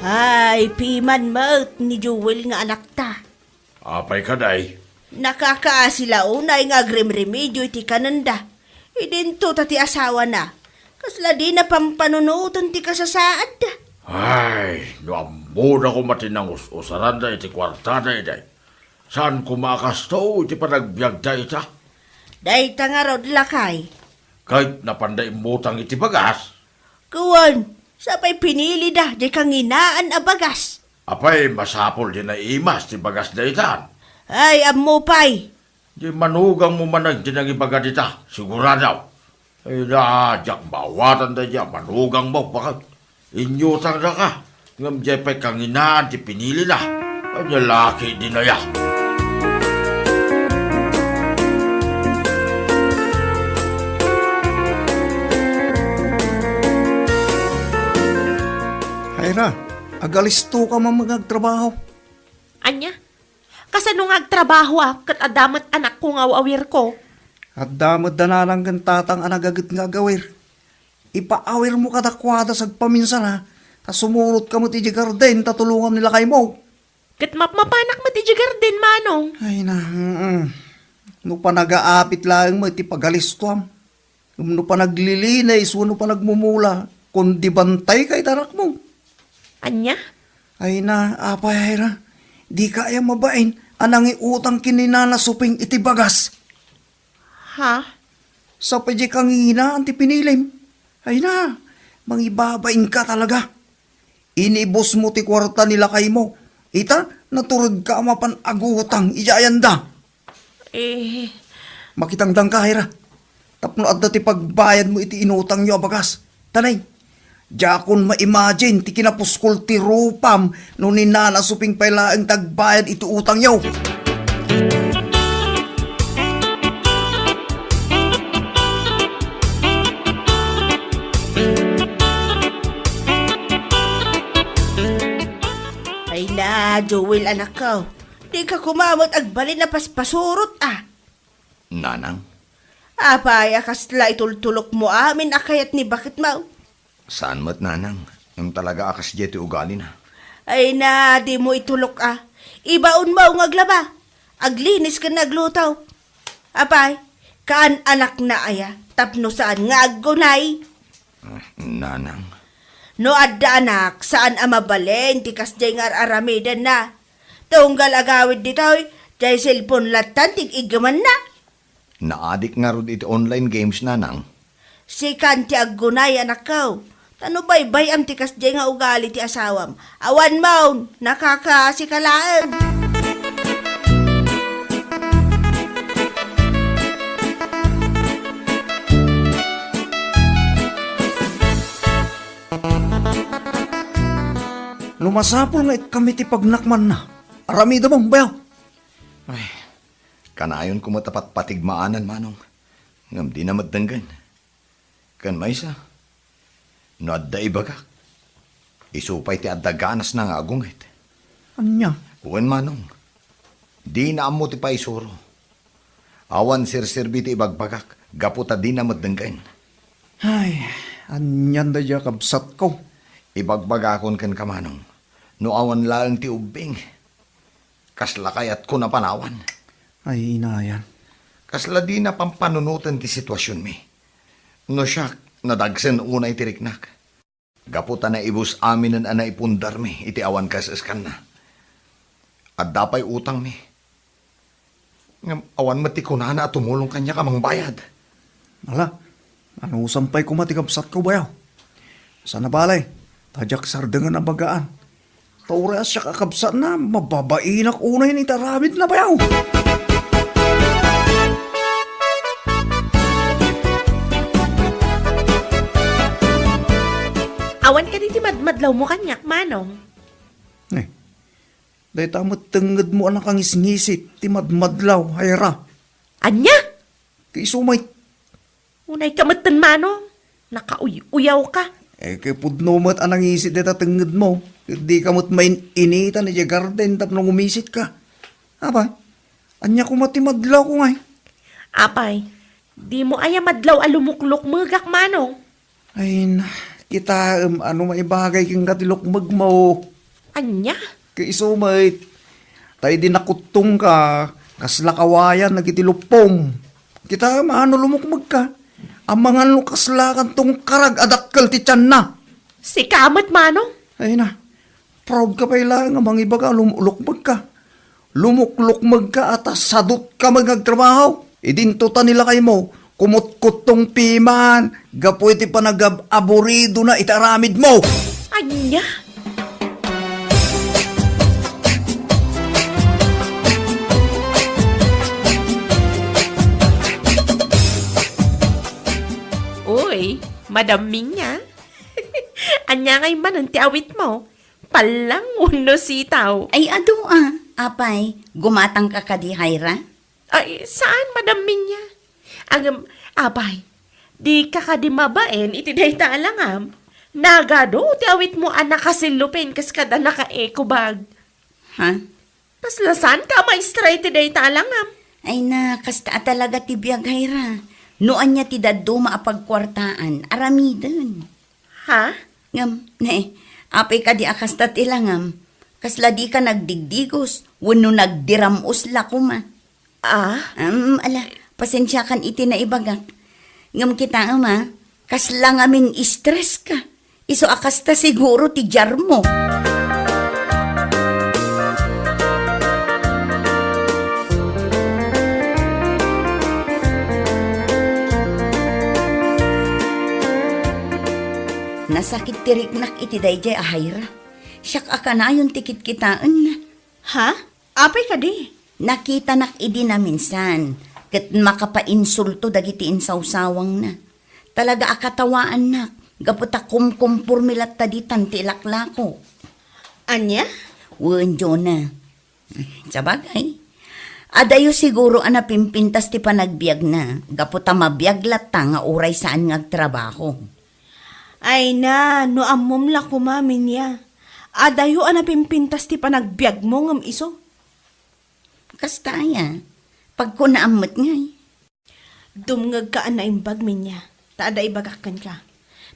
Ay, piman mo't ni Joel nga anak ta.
Apay ka day.
Nakakaasila unay nga agrimremedyo iti kananda. Idinto tati asawa na. Kasla di na pampanunutan ti kasasaad da.
Ay, no amo na ko matinangus usaran da iti kwartada day. Saan ko makasto iti panagbiag da ita?
Day nga rod lakay.
Kahit napanday mutang iti bagas.
Kuwan, sapay pinili da, di kang inaan abagas.
Apay masapol din na imas ti bagas da itan.
Ay, amo pay.
Di manugang mo manag dinagibaga dita, siguradaw. Ay jak bawatan da dya, manugang mo, bakit? Inyutang na ka, ngam dya pa'y kanginaan, di pinili na. Ay lalaki din na ya.
Hayra, agalisto ka mamagagtrabaho.
Anya? Kasano nga agtrabaho kat adamat anak ko nga awawir ko?
At damod na nalang tatang anagagit nga gawir. Ipaawir mo kadakwada sa paminsan ha. Ta sumurot ka mo ti garden, tatulungan nila kay mo.
Kat mapanak mo ti garden, manong.
Ay na, no pa nag-aapit lang mo, iti pagalistuam. No pa naglilinay, no pa nagmumula, kundi bantay kay tarak mo.
Anya?
Ay na, apay na, di kaya mabain, anang iutang kininana suping iti bagas.
Ha?
Sa pwede kang hina, anti pinilim. Ay na, mangibabain ka talaga. Inibos mo ti kwarta nila kay mo. Ita, naturod ka mapan agutang, iyayanda.
Eh,
Makitangdang ka, Hira. Tapno at dati pagbayad mo iti inutang nyo abagas. Tanay, jakon ma-imagine ti kinapuskol ti rupam no ni nana suping pailaang tagbayad iti utang nyo.
Ay na, Joel anak ko. Di ka kumamot agbalin na paspasurot ah.
Nanang,
Apay, akasla itultulok mo amin akayat ni bakit mau.
saan mo't nanang? Yung talaga akas jeti ugali na.
Ay na, di mo itulok ah. Ibaon mo ngaglaba. Aglinis ka naglutaw. Apay, kaan anak na aya, tapno saan nga aggunay.
Nanang,
No adda anak, saan amabalen, tikas jay nga aramidan na. Tunggal agawid ditoy, jay cellphone latan, tig igaman na.
naadik nga rod iti online games nanang.
Si kanti aggunay anak ko. Tano bay am tikas jay nga ugali ti asawam. Awan maun, nakakasikalaan.
Lumasapol nga kami ti pagnakman na. Aramida mong bayaw.
Ay, kanayon kumatapat patigmaanan manong. Ngam di na madanggan. Kan maysa, no adda ibagak. Isupay ti adda ganas na nga agungit.
Anya?
Uwan manong, di na amo ti paisuro. Awan sir-sirbi ti ibagbagak, gaputa di na madanggan.
Ay, anyan da dya kabsat ko.
Ibagbagakon kan kamanong. No awan lang ti ubing. Kasla kayat ko na panawan.
Ay, inayan.
Kasla di na pampanunutan ti sitwasyon mi. No siya, nadagsen unay ti riknak. Gaputa na ibus aminan ana ipundar mi, iti awan kasaskan na. At dapay utang mi. Ngam awan mati kunana at tumulong kanya kamang bayad.
Ala, ano sampay ko matikabsat ko bayaw? Sana balay, tadyak sardengan ang bagaan. Taureas siya kakabsat na, mababainak unay ni taramid na bayaw.
awan ka di madmadlaw mo kanyak, manong.
Eh, dahil tamot tengad mo anak ang isngisip, ti madmadlaw, hayra.
Anya?
Ti sumay,
Unay kamatan, manong. Nakauyaw ka.
eh kay pudnomat anang isit deta tengad mo. Di kamot main inita na dya garden tapno umisit ka. Aba, anya ko matimadlaw ko ngay.
Apay, di mo aya madlaw alumuklok magak, manong.
Ay na, kita ano maibagay kang katilokmag mo.
Anya?
Kay isumay, tayo din nakutong ka, kasla kawayan nagitilupong. Kita maano lumukmag ka. Ang mga lukaslakan tong karag adakkel ti tiyan na.
Si kamat, manong.
Ay na, proud ka pa ilang nga mga iba ka, lumulukmag ka. Lumuklukmag ka at sadot ka magagtrabaho. Idintuta nila kay mo, kumut-kut tong piman, gapoy ti panag-aburido na itaramid mo.
Anya? Uy, madaming niya. Anya ngay man ti awit mo. Palang uno sitaw.
Ay, ado ah. Apay, gumatang ka ka di, Hayra?
Ay, saan madaming niya? Ang, abay, di ka ka di mabaen, iti day talangam. Nagado, ti awit mo anak kasilupin, kas kada naka-eco bag.
Ha?
Kas lasan ka maestra iti day talangam.
Ay na, kasta talaga ti biyag hayra. Noan niya ti daddo maapagkwartaan, aramidon.
Ha?
Ngam, apay ka di akasta tila ngam. Kasla di ka nagdigdigos, wano nagdiramos la kuma. Ala, pasensya kan iti na ibagak. Ngam kita ama, kasla ngamin stress ka. Iso akasta siguro ti jar mo. Nasakit tiriknak iti dayjay ahayra. Siyak akanayon tikit kitaan na.
Ha? Apay ka di?
Nakita nak idi na minsan. Kat makapainsulto dagiti insawsawang na. Talaga akatawaan nak. Gaputa kumkumpurmilat taditan ti ilaklako.
Anya?
Wen Jonah. Sa bagay. Adayo siguro anapimpintas ti panagbiag na. Gaputa mabiyaglat ta nga uray saan ngagtrabaho.
Ay na, no amom la kumamin niya. Adayo anapimpintas ti panagbiag mo ngam iso.
Kastaya. Pag ko naamot ngay.
Dumngag ka na imbag min niya. Taada ibagakan ka.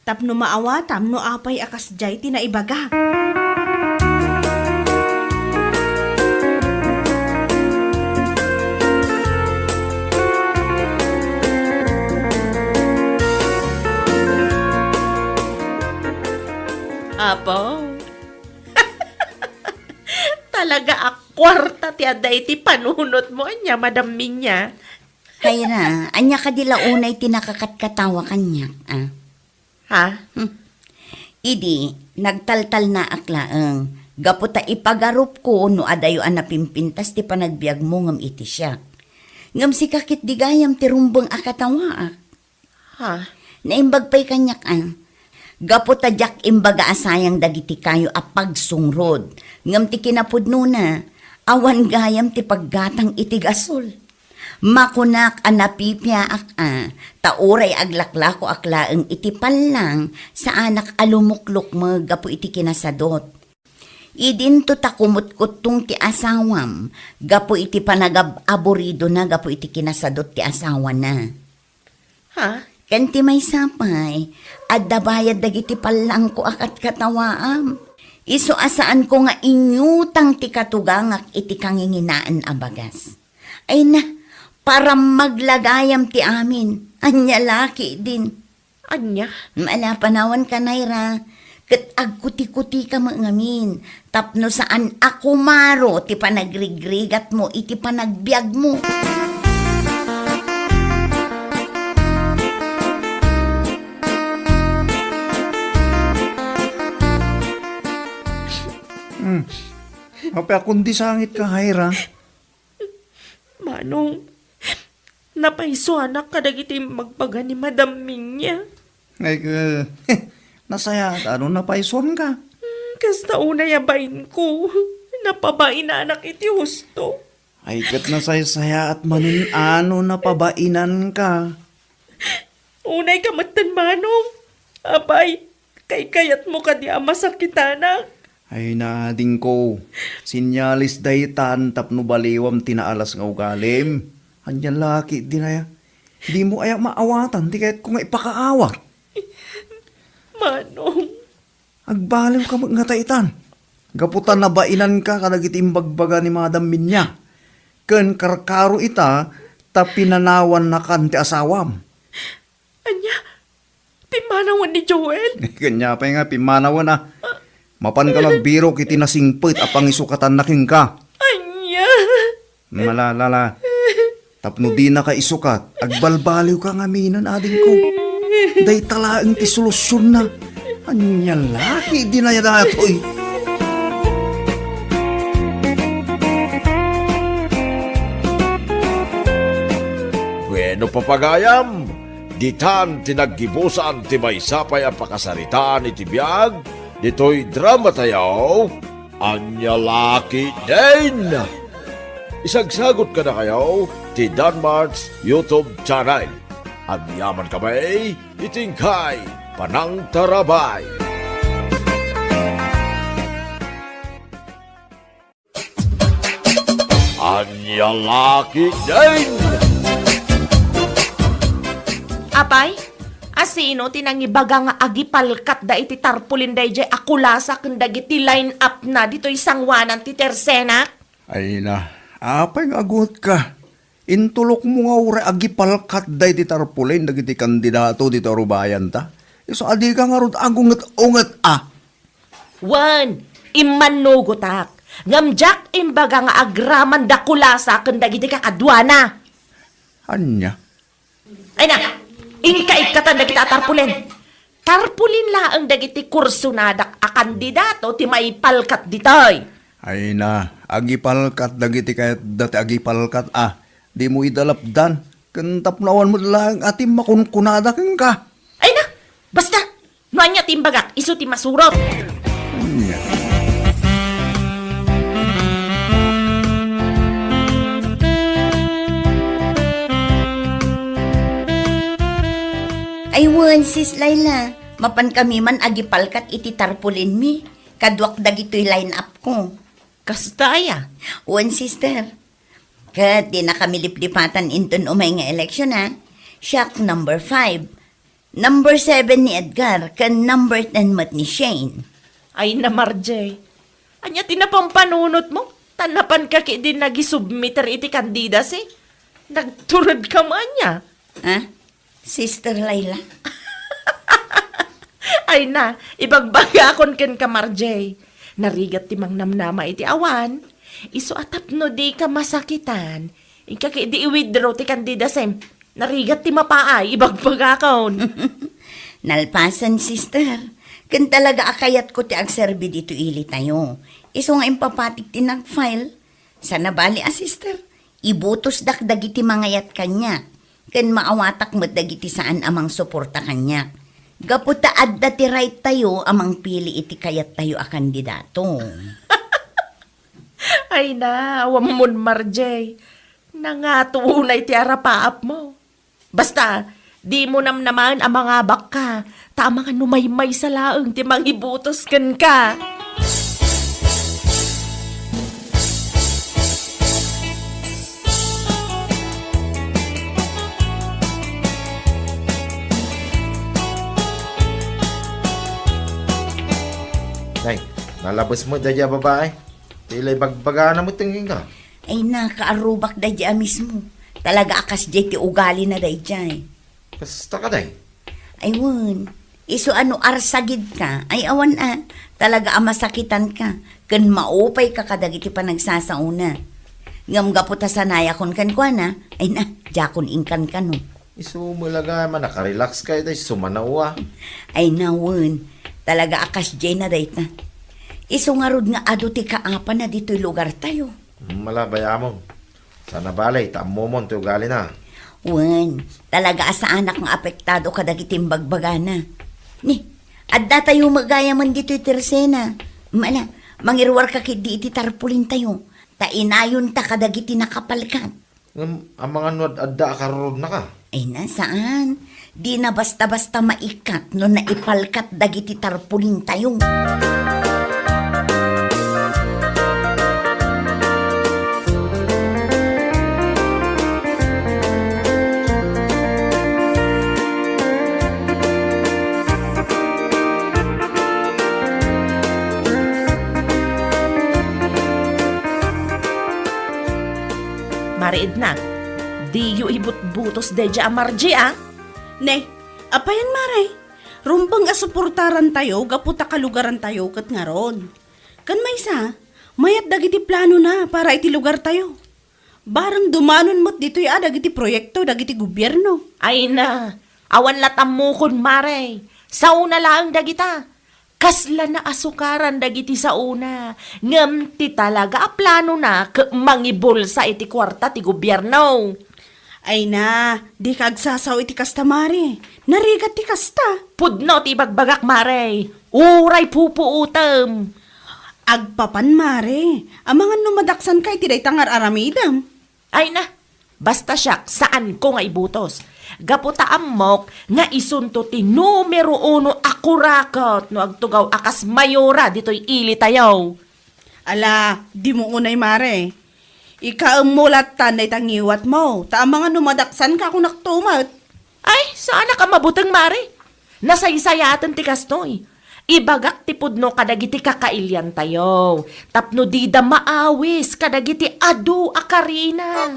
Tapno maawatam no apay akas jay ti na ibaga.
Apo. Talaga akwarta ti aday ti panunot mo niya, Madam Minya.
Hayra, anya ka dila unay tinakakatkatawa kanya.
Ha?
Idi, nagtaltal na aklaang. Gaputa ipagarup ko no adayo anapimpintas ti panagbiag mo ngam iti siya. Ngam si kakit digayam ti rumbang akatawa.
Ha?
Naimbag pa'y kanyak Gaputa jak imbaga asayang dagiti kayo apagsungrod. Ngam ti kinapudno na, awan gayam ti paggatang itigasol. Makunak anapipiaak tauray aglaklako aklaeng iti palang sa anak alumuklok mo gapu iti kinasadot. Idin to takumot-kot ti asawam, gapu iti panagab-aborido na gapu iti kinasadot ti asawa na.
Ha?
Kanti may sapay, at dabayad dagiti palang ko akat katawaam. Iso asaan ko nga inyutang ti katugangak iti kanginginaan abagas. Ay na, para maglagayam ti amin, anya laki din.
Anya?
Mala panawan ka nayra, kat agkuti-kuti ka mangamin, tapno saan ako maro ti panagrigrigat mo iti panagbiag mo.
Apay kundi sangit ka, Hayra.
Manong, napaiso anak kadagiti magbaga ni Madam Minya.
Ay, nasaya, ano napaison ka?
Kasta una yabain ko, napabain na anak iti husto.
Ay, kat nasaya at manin ano napabainan ka.
Unay kamatan Manong, abay, kay-kayat mo ka di masakit anak.
Ay nading ko, sinyalis daytan tapno baliwam tinaalas nga ugalim. Anyan laki di na ya. Di mo ayak maawatan, di kahit kung ipakaawa.
Manong,
Agbaliw ka nga taitan. Gaputan na bainan ka kadagitimbagbaga ni Madam Minya. Ken karkaro ita, tapinanawan na kan ti asawam.
anya, pimanawan ni Joel.
Kanya pa nga, pimanawan na. Mapan ka nagbiro kiti nasingpit apang isukatan na king ka.
Anya.
Malalala. Tapno di na ka isukat, agbalbaliw ka ngaminan ading ko. Day talaang ti solusyon na. Anya laki di na yada ito'y.
Bueno papagayam, ditan tinaggibusan ti may sapay ang pakasaritaan iti biyag, dito'y drama tayo, anya laki din. Isagsagot ka na kayo, ti Danmart's YouTube channel. Agyaman kami, itingkay, panang tarabay. Anya laki din!
Apay, asino tinangibaga nga agipalkat da iti tarpulin dayjay akulasa kung dagiti line up na dito isang wanan ti tersena?
Ay na, apay nga agot ka. Intulok mo nga ure agipalkat day ti tarpulin dagiti kandidato dito rubayan ta. Iso adi ka nga rod agunget-unget
Wan, imanugutak. Ngamjak imbaga nga agraman da kulasa kung dagiti kakadwana.
Anya?
Ay na, ingkaikatan dagiti tarpulin. Tarpulin laang dagiti kurso na a kandidato ti maipalkat ditoy.
Ay na, agipalkat dagiti kayat dati agipalkat Di mo idalapdan. Kantapnawan mo lang ating makunkunada kang ka.
Ay na, basta, nuanya timbagak, iso ti masurot.
Anya?
Aywan, sis Laila. Mapan kami man agipalkat iti tarpulin mi. Kadwak dagito'y line up ko.
Kastaya.
Wan, sister. Kat di na kami liplipatan inton umay nga eleksyon ha. Siya number 5. Number 7 ni Edgar. Kan number 10 mat ni Shane.
Ay na, Marjay. Anya tinapampanunot mo? Tanapan ka ki din nagisubmitter iti kandidas eh. Nagturod ka man niya.
Ha? Sister Laila.
Ay na, ibagbagakon ken ka, Marjay. Narigat ti mang namnama iti awan. Iso atap no di ka masakitan. Ika ki di i-withdraw ti kandidasem. Narigat ti mapaay, ibagbagakon.
Nalpasan, sister. Kan talaga akayat ko ti agserbi dito ili tayo. Iso nga impapatik ti nag-file. Sana bali, sister. Ibutos dakdagiti mangayat kanya. Kan maawatak mo dagiti saan amang suporta kanya. Gaputa adda ti right tayo amang pili iti kayat tayo a kandidato.
Ay na, awamon, Marjay. Nangatunay ti arapaap mo. Basta, di mo naman ang mga baka. Tama ka numaymay sa laeng ti mangibutos ken ka.
Nay, nalabas mo daya babae. Tilay bagbaga na mo tingin ka.
Ay na, kaarubak da dya mismo. Talaga akas dya ti ugali na da dya.
Kasta ka day.
Ayun, iso ano arsagid ka, ay awan talaga amasakitan ka, kan maupay ka kadagiti pa nagsasauna. Ngam gaputa sanaya kon kan kwa na, ay na, jakon ingkan ka no.
Isu mo laga man, nakarelax kayo day, sumanawa.
Ay nawon, talaga akas jay na dayta. Iso nga rod nga ado ti kaapa na dito'y lugar tayo.
Malabaya mo. Sana balay, taamo mo, ugali na.
Wen, talaga asa anak nga apektado kadagiting bagbaga na. Ni, adda tayo magaya man dito'y tersena. Mala, mangirwar ka kit di iti tarpulin tayo. Tainayon ta kadagiti nakapalkat.
Ang mga nuad adda karoon na ka.
Ay nasaan? Di na basta-basta maikat no naipalkat dagiti tarpulin tayo.
Mariid na, di yu ibut-butos deja amarji
Ne, apayan maray. Rumbang asuportaran tayo, gaputa kalugaran tayo kat nga ron. Kan may isa, mayat dagiti plano na para iti lugar tayo. Barang dumanon mo't dito dagiti proyekto, dagiti gobyerno.
Ay na, awan latam mo kun maray. Sa una lang dagita. Kasla na asukaran dagiti sa una. Ngam ti talaga a plano na mangibol sa iti kwarta ti gobyerno.
Ay na, di kagsasaw iti kasta mare. Narigat ti kasta.
Pudno ti bagbagak maray. Uray pupuutam.
Agpapan mare. Amangan numadaksan kay tiday tangar aramidam.
Ay na, basta siya saan ko nga ibutos. Gaputa amok nga isunto ti numero 1 akurakot no agtugaw akas mayora dito'y ili tayo.
Ala, di mo unay mare. Ikaamulatan na itangiwat mo. Ta mga numadaksan ka kung naktumat.
Ay, sana ka mabutang mare. Nasaysayatan ti kastoy. Ibagak ti pudno kadagiti kakailyan tayo. Tapno dida maawis kadagiti adu akarina.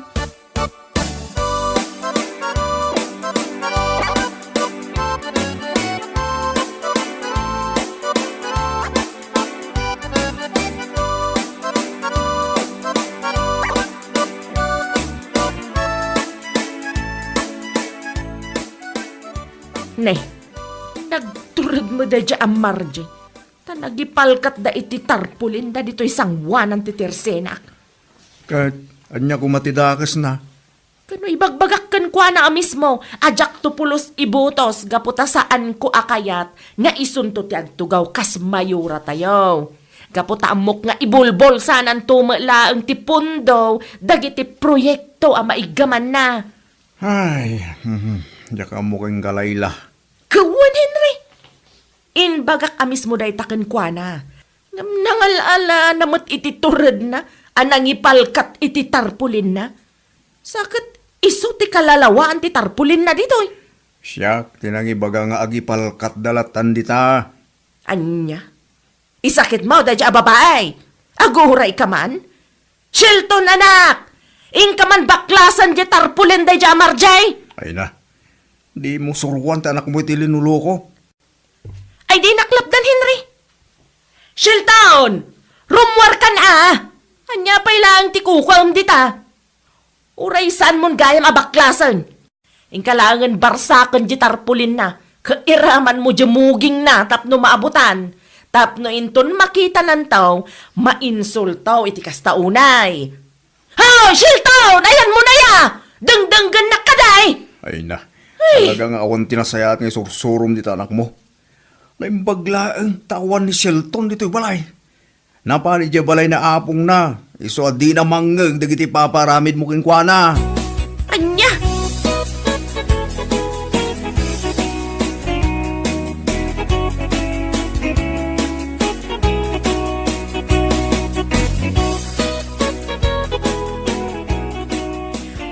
Ne, nagturod mo da dya ang marje. Ta nagipalkat da iti tarpulin da dito isang wanan ti tersenak.
Kat, anya kumatidakas na.
Kano ibagbagak kan kwa na mismo, ajak tupulos ibutos, gaputa saan ko akayat, nga isunto ti agtugaw kas mayura tayo. Gaputa amok nga ibulbol sanan tumalaang ti pundo, dagiti proyekto a maigaman na.
Ay, jaka mo kang galayla.
Kawan, Henry! Inbagak amis mo day taken kwa na. Nangalala namot iti turad na, anang ipalkat iti tarpulin na. Sakit iso ti kalalawaan ti tarpulin na ditoy.
Siya, tinangibaga nga agipalkat dalatan dita.
Anya? Isakit mo day a babae. Aguhuray ka man? Shilton, anak! Ing ka man baklasan di tarpulin day a marjay?
Ay na, di mo suruan ta anak mo iti linuloko.
Ay di naklapdan, Henry. Shilton! Rumwar ka na! Anya pa ilang ti kukwam dita. Uray saan mon gayam abaklasan. Ing kalangan barsakan di tarpulin na. Kairaman mo di muging na tapno maabutan. Tapno inton makita ng tao, mainsultaw iti kastaunay. Hoy, Shilton! Ayan mo na ya! Dangdanggan na kaday!
Ay na, talaga nga awan tinasayat nga sursurum dita anak mo. Naimbagla ang tawan ni Shelton dito'y balay. Napani dya balay na apong na. Iso di na manggag dagiti paparamid mo kinkwana.
Anya!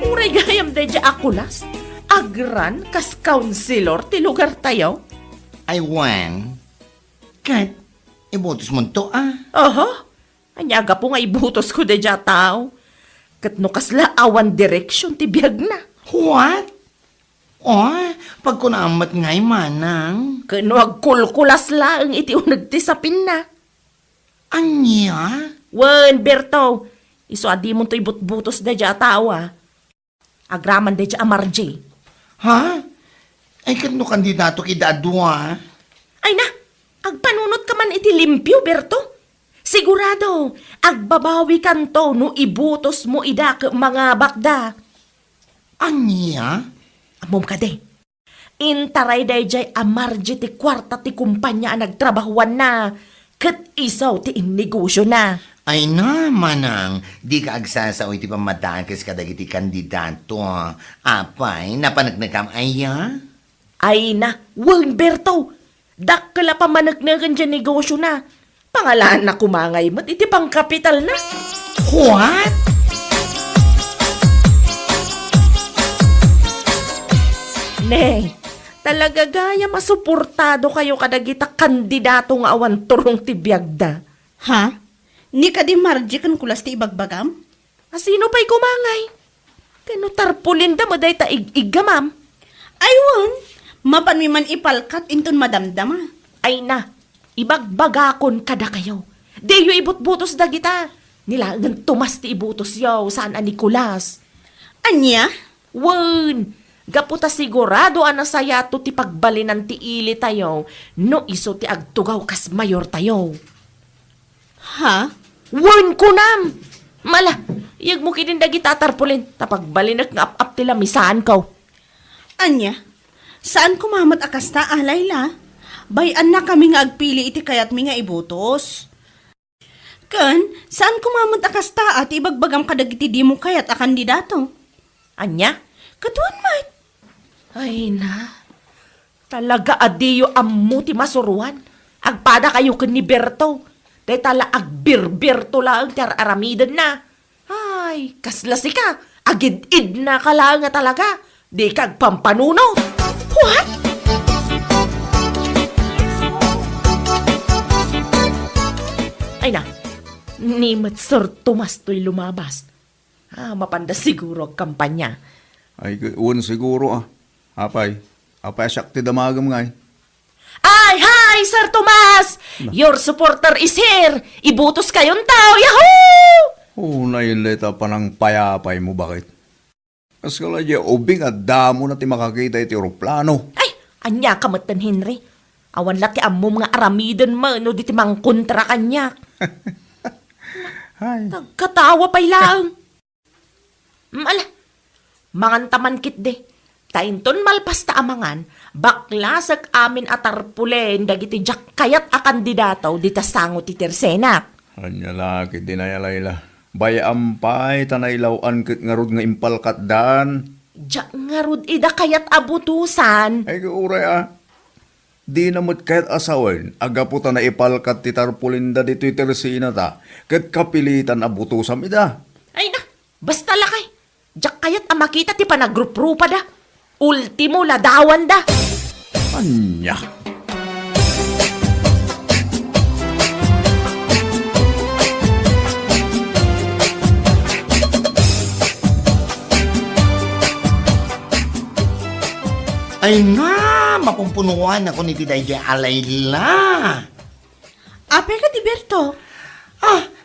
Uray gayam da dya akulas. Agran kas counselor ti lugar tayo.
Ay, Juan, kat, ibutos mo to,
Oho. Anyaga po nga ibutos ko da dya tao. Katno kasla awan direksyon ti biyag na.
What? Oh, pag kunaamat nga'y manang.
Kano agkulkulas laang iti unag ti sapin na.
Anya?
Wen, Berto. Iso adi mo to'y butbutos da dya tao Agraman da dya amarji.
Ha? Ay, katno kandidato kidadwa,
Ay na, agpanunot ka man iti limpyo, Berto. Sigurado, agbabawi kanto no ibutos mo ida ka mga bakda.
Anya?
Amom ka de. Intaray day jay amarji ti kwarta ti kumpanya nagtrabahuan na. Kat isaw ti innegosyo na.
Ay na, manang, di ka agsasaw iti pamadaan kas kadagiti kandidato. Apay, napanagnagam aya?
Ay na, wang Berto. Dakla pa managnagan dyan negosyo na. Pangalaan na kumangay mo't iti pang kapital na.
What?
Ne, talaga gaya masuportado kayo kadagita kandidato nga awan turong ti biyagda.
Ha? Ni ka di marji kan kulas ti ibagbagam?
Sino pa'y kumangay? Kano tarpulin da mo day ta igamam?
Aywan, mapan mi man ipalkat inton madamdama.
Ay na, ibagbagakon kada kayo. Deyo ibutbutos da kita. Nilangan tumas ti ibutos yaw saan a Nicolas.
Anya?
Wen, gaputa sigurado ana sayato ti pagbalinan ti ili tayo no iso ti agtugaw kas mayor tayo.
Ha?
Wen kunam! Mala, iyag mo kinindagi tatarpulin tapagbalinak nga ap-ap tila misaan ko.
Anya? Saan kumamat akas ta, Layla? Bayan na kami nga agpili iti kayat mi nga ibutos. Kan, saan kumamat akas ta at ibagbagam kadagiti di mo kayat a kandidato?
Anya?
Katuan mat.
Ay na, talaga adiyo ammo ti masuruan. Agpada kayo ken ni Berto. Day tala agbirbirto lang ti aramidan na. Ay, kaslasi ka. Agid-id na ka lang nga talaga. Di kag pampanuno. What? Ay na, nimot Sir Tomas to'y lumabas. Mapanda siguro ang kampanya.
Ay, un siguro Apay sakti damagam nga
Ay, hi, Sir Tomas! Your supporter is here! Ibutos kayong tao, yahoo!
Nayon leta pa ng payapay mo bakit? Kas kala di ubing at damo na ti makakita iti aeroplano.
Ay, anya kamatan Henry. Awan lati ammo mga aramiden mo, no di timang kontra kanya.
Ay,
Nagkatawa pa lang. Ala, mangantaman kit de. Tainton malpas ta amangan, baklasag amin atarpulen dagiti jak kayat a kandidato di tasango ti tersenak.
anya laki dinayalayla. Bayampay tanaylawan ket ngarud nga impalkat dan.
Jak ngarud ida kayat abutusan.
Ay uray Di namot kahit asawen, agaputan na ipalkat ti tarpulinda di Twitter sinata, ket kapilitan abutusam ida.
Ay na, basta lakay. Jak kayat a makita ti panagrup-rupa da. Ultimo ladawan da.
Anya.
Ay na, mapumpunuan ako ni Tiday Alayla.
Ape ka, Tiberto.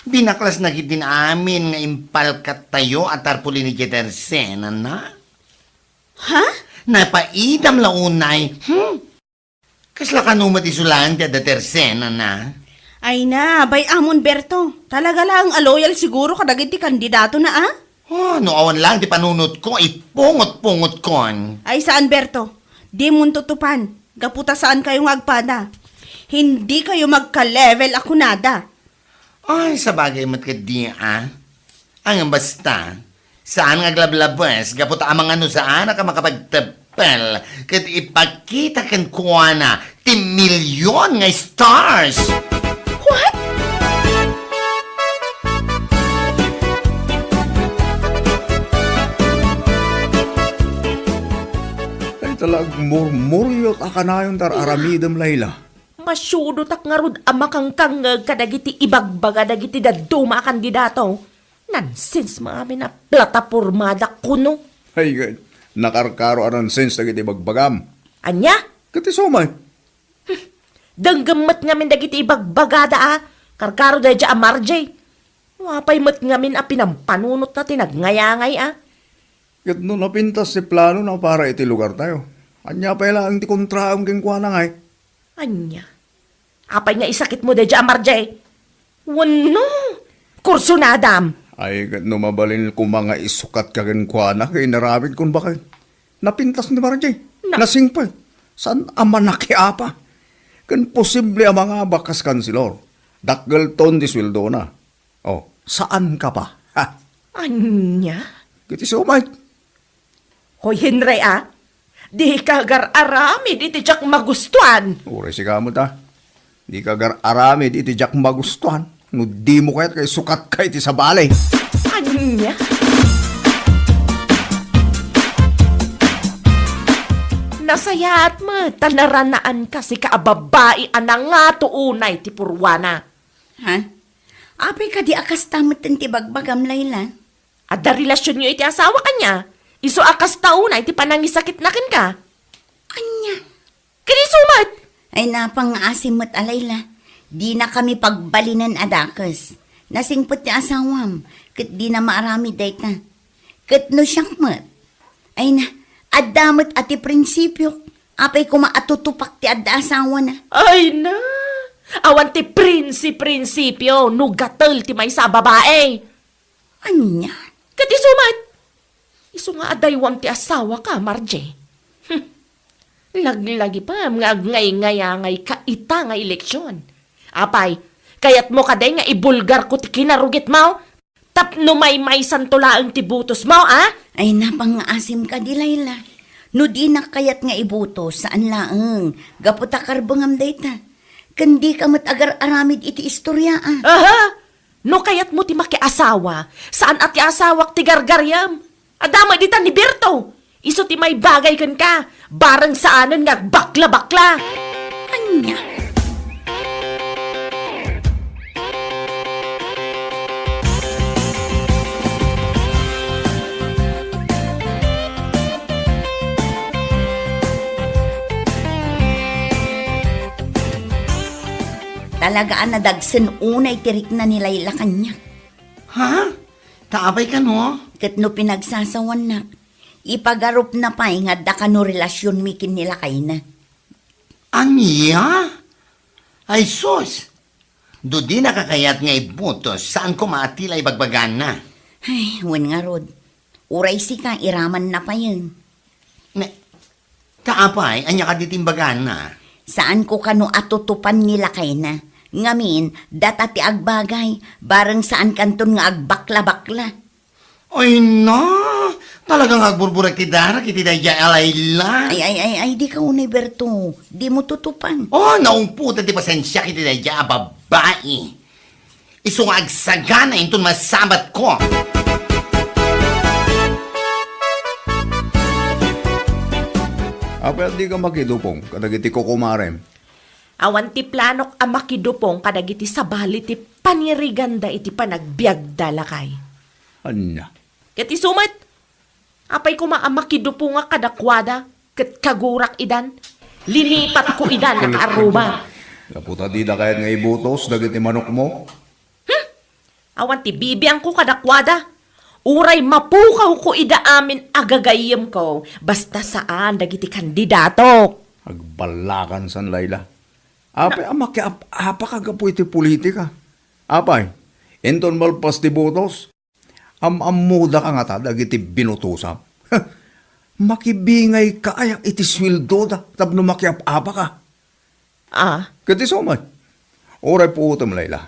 Binaklas na kitin amin nga impalkat tayo at tarpuli ni Jetersen, na?
Ha?
Napaidam launay. Kasla kanumat isulan ti Jetersen, na?
Ay na, bay amon Berto. Talaga lang aloyal siguro kadagiti kandidato na
No awan lang ti panunot ko, ipungot-pungot kon.
Ay saan Berto? Di mo tutupan. Gaputa saan kayo agpada. Hindi kayo magka-level ako nada.
Ay, sa bagay mo't kadi, Ang basta, saan nga glablabas, gaputa amang ano saan ka makapagtapel, kat ipakita kan kuwana, ti milyon nga stars.
What?
Ay talag murmuryot akanayon tar aramidam layla.
Masyudo tak ngarud amakangkang kadagiti ibagbaga dagiti daduma kandidato. Nonsense maamin na platapormada kuno.
Ay nakarkaro anan sense dagiti bagbagam.
Anya?
Kati sumay.
Danggamat ngamin dagiti ibagbagada Karkaro da dya amarjay. Wapay mat ngamin a pinampanunot na tinagnayangay
Kat no napintas si plano na para iti lugar tayo. Anya pa lang ti kontraam keng kuana ngay.
Anya? Apay nga isakit mo da dya amarjay. Wano? Kurso na adam.
Ay kat no mabalin kung mga isukat ka keng kuana kay naramid kung bakit. Napintas ni Marjay. Nasing pa. Saan aman nakiapa? Kan posible ang mga bakas kansilor. Dakgal ton di sweldo na. Saan ka pa? Ha?
Anya?
Kiti sumay.
Hoy Henry di ka gar-aramid iti jak magustuhan.
Uray si kamot Di ka aramid iti jak magustuhan. No di mo kayat kay sukat kay iti sa balay.
Anya? Nasayaat mo, tanaranaan kasi kaababae anang nga tuunay ti purwana.
Ha? Apay ka di akas tamot ti bagbagam layla.
At da relasyon nyo iti asawa kanya, iso akas taunay ti panangisakit nakin ka.
Anya?
Kini sumat!
Ay napang-asim mo't alayla. Di na kami pagbalinan adakas. Nasingpot ti asawam. Kat di na maarami dayta. Kat no siyang mat. Ay na, adamot ati prinsipyo. Apay kumaatutupak ti adda asawa na.
Ay na! Awan ti prinsipyo, nugatal ti may sa babae.
Anya?
Kati sumat! Iso nga adaywang ti asawa ka, Marje. Lagi pa, mga ngay-ngayangay ka ita nga eleksyon. Apay, kayat mo kaday nga ibulgar ko ti kinarugit mo? Tapno may santulaang ti butos mo,
Ay napang-asim ka di layla. No di na kayat nga ibuto saan laeng. Gaputa karbangam dayta. Kandi ka mat agar aramid iti istorya
Aha! No kayat mo ti makiasawa, saan at ti asawak ti gargaryam? Adamay di ta ni Berto. Iso ti may bagay kan ka, barang saanan nga bakla-bakla.
Anya. Talagaan na dagsen unay tirik na ni Layla kanya.
Ha? Taabay ka no?
Kat no pinagsasawan na, ipagarup na pa nga da ka no relasyon mikin nila kay na.
Anya? Ay sus! Do di nakakayat nga ibutos saan ko maatila ibagbagan na.
Ay, wen nga rod. Uray si ka, iraman na pa yun.
Ne, taapay, anya ka ditimbagan na.
Saan ko kano atutupan nila kay na? Ngamin, data ti agbagay, bareng saan kanton nga agbakla-bakla.
Ay na! Talagang agburburak ti darak iti daya alayla.
Ay, di ka unay Berto. Di mo tutupan.
Oh, naumputa ti pasensya kiti daya babae. Iso nga agsagana intun masabat ko.
Apel di ka makidupong, kadagiti ko kumarem.
Awan ti planok a makidupong kadagiti sabali ti paniriganda iti panagbiagda lakay.
Anya.
Ket isumet, apay kuma a makidupong nga kadakwada, ket kagurak idan, linipat ko idan ang aruma.
Kaputa di da kayat nga ibutos, dagiti manok mo.
Awan ti bibiyang ko kadakwada, uray mapukaw ko ida amin agagayem ko, basta saan dagiti kandidato.
Agbalakan san Layla. Apay, apa kagapu iti politika. Apay, enton malpas ti botos. Amuda ka nga ta, dagiti binutusam. Makibingay ka ayak iti swildo da, tapno makiap-apa ka.
Ah,
Kati somay. Oray po utom, Layla.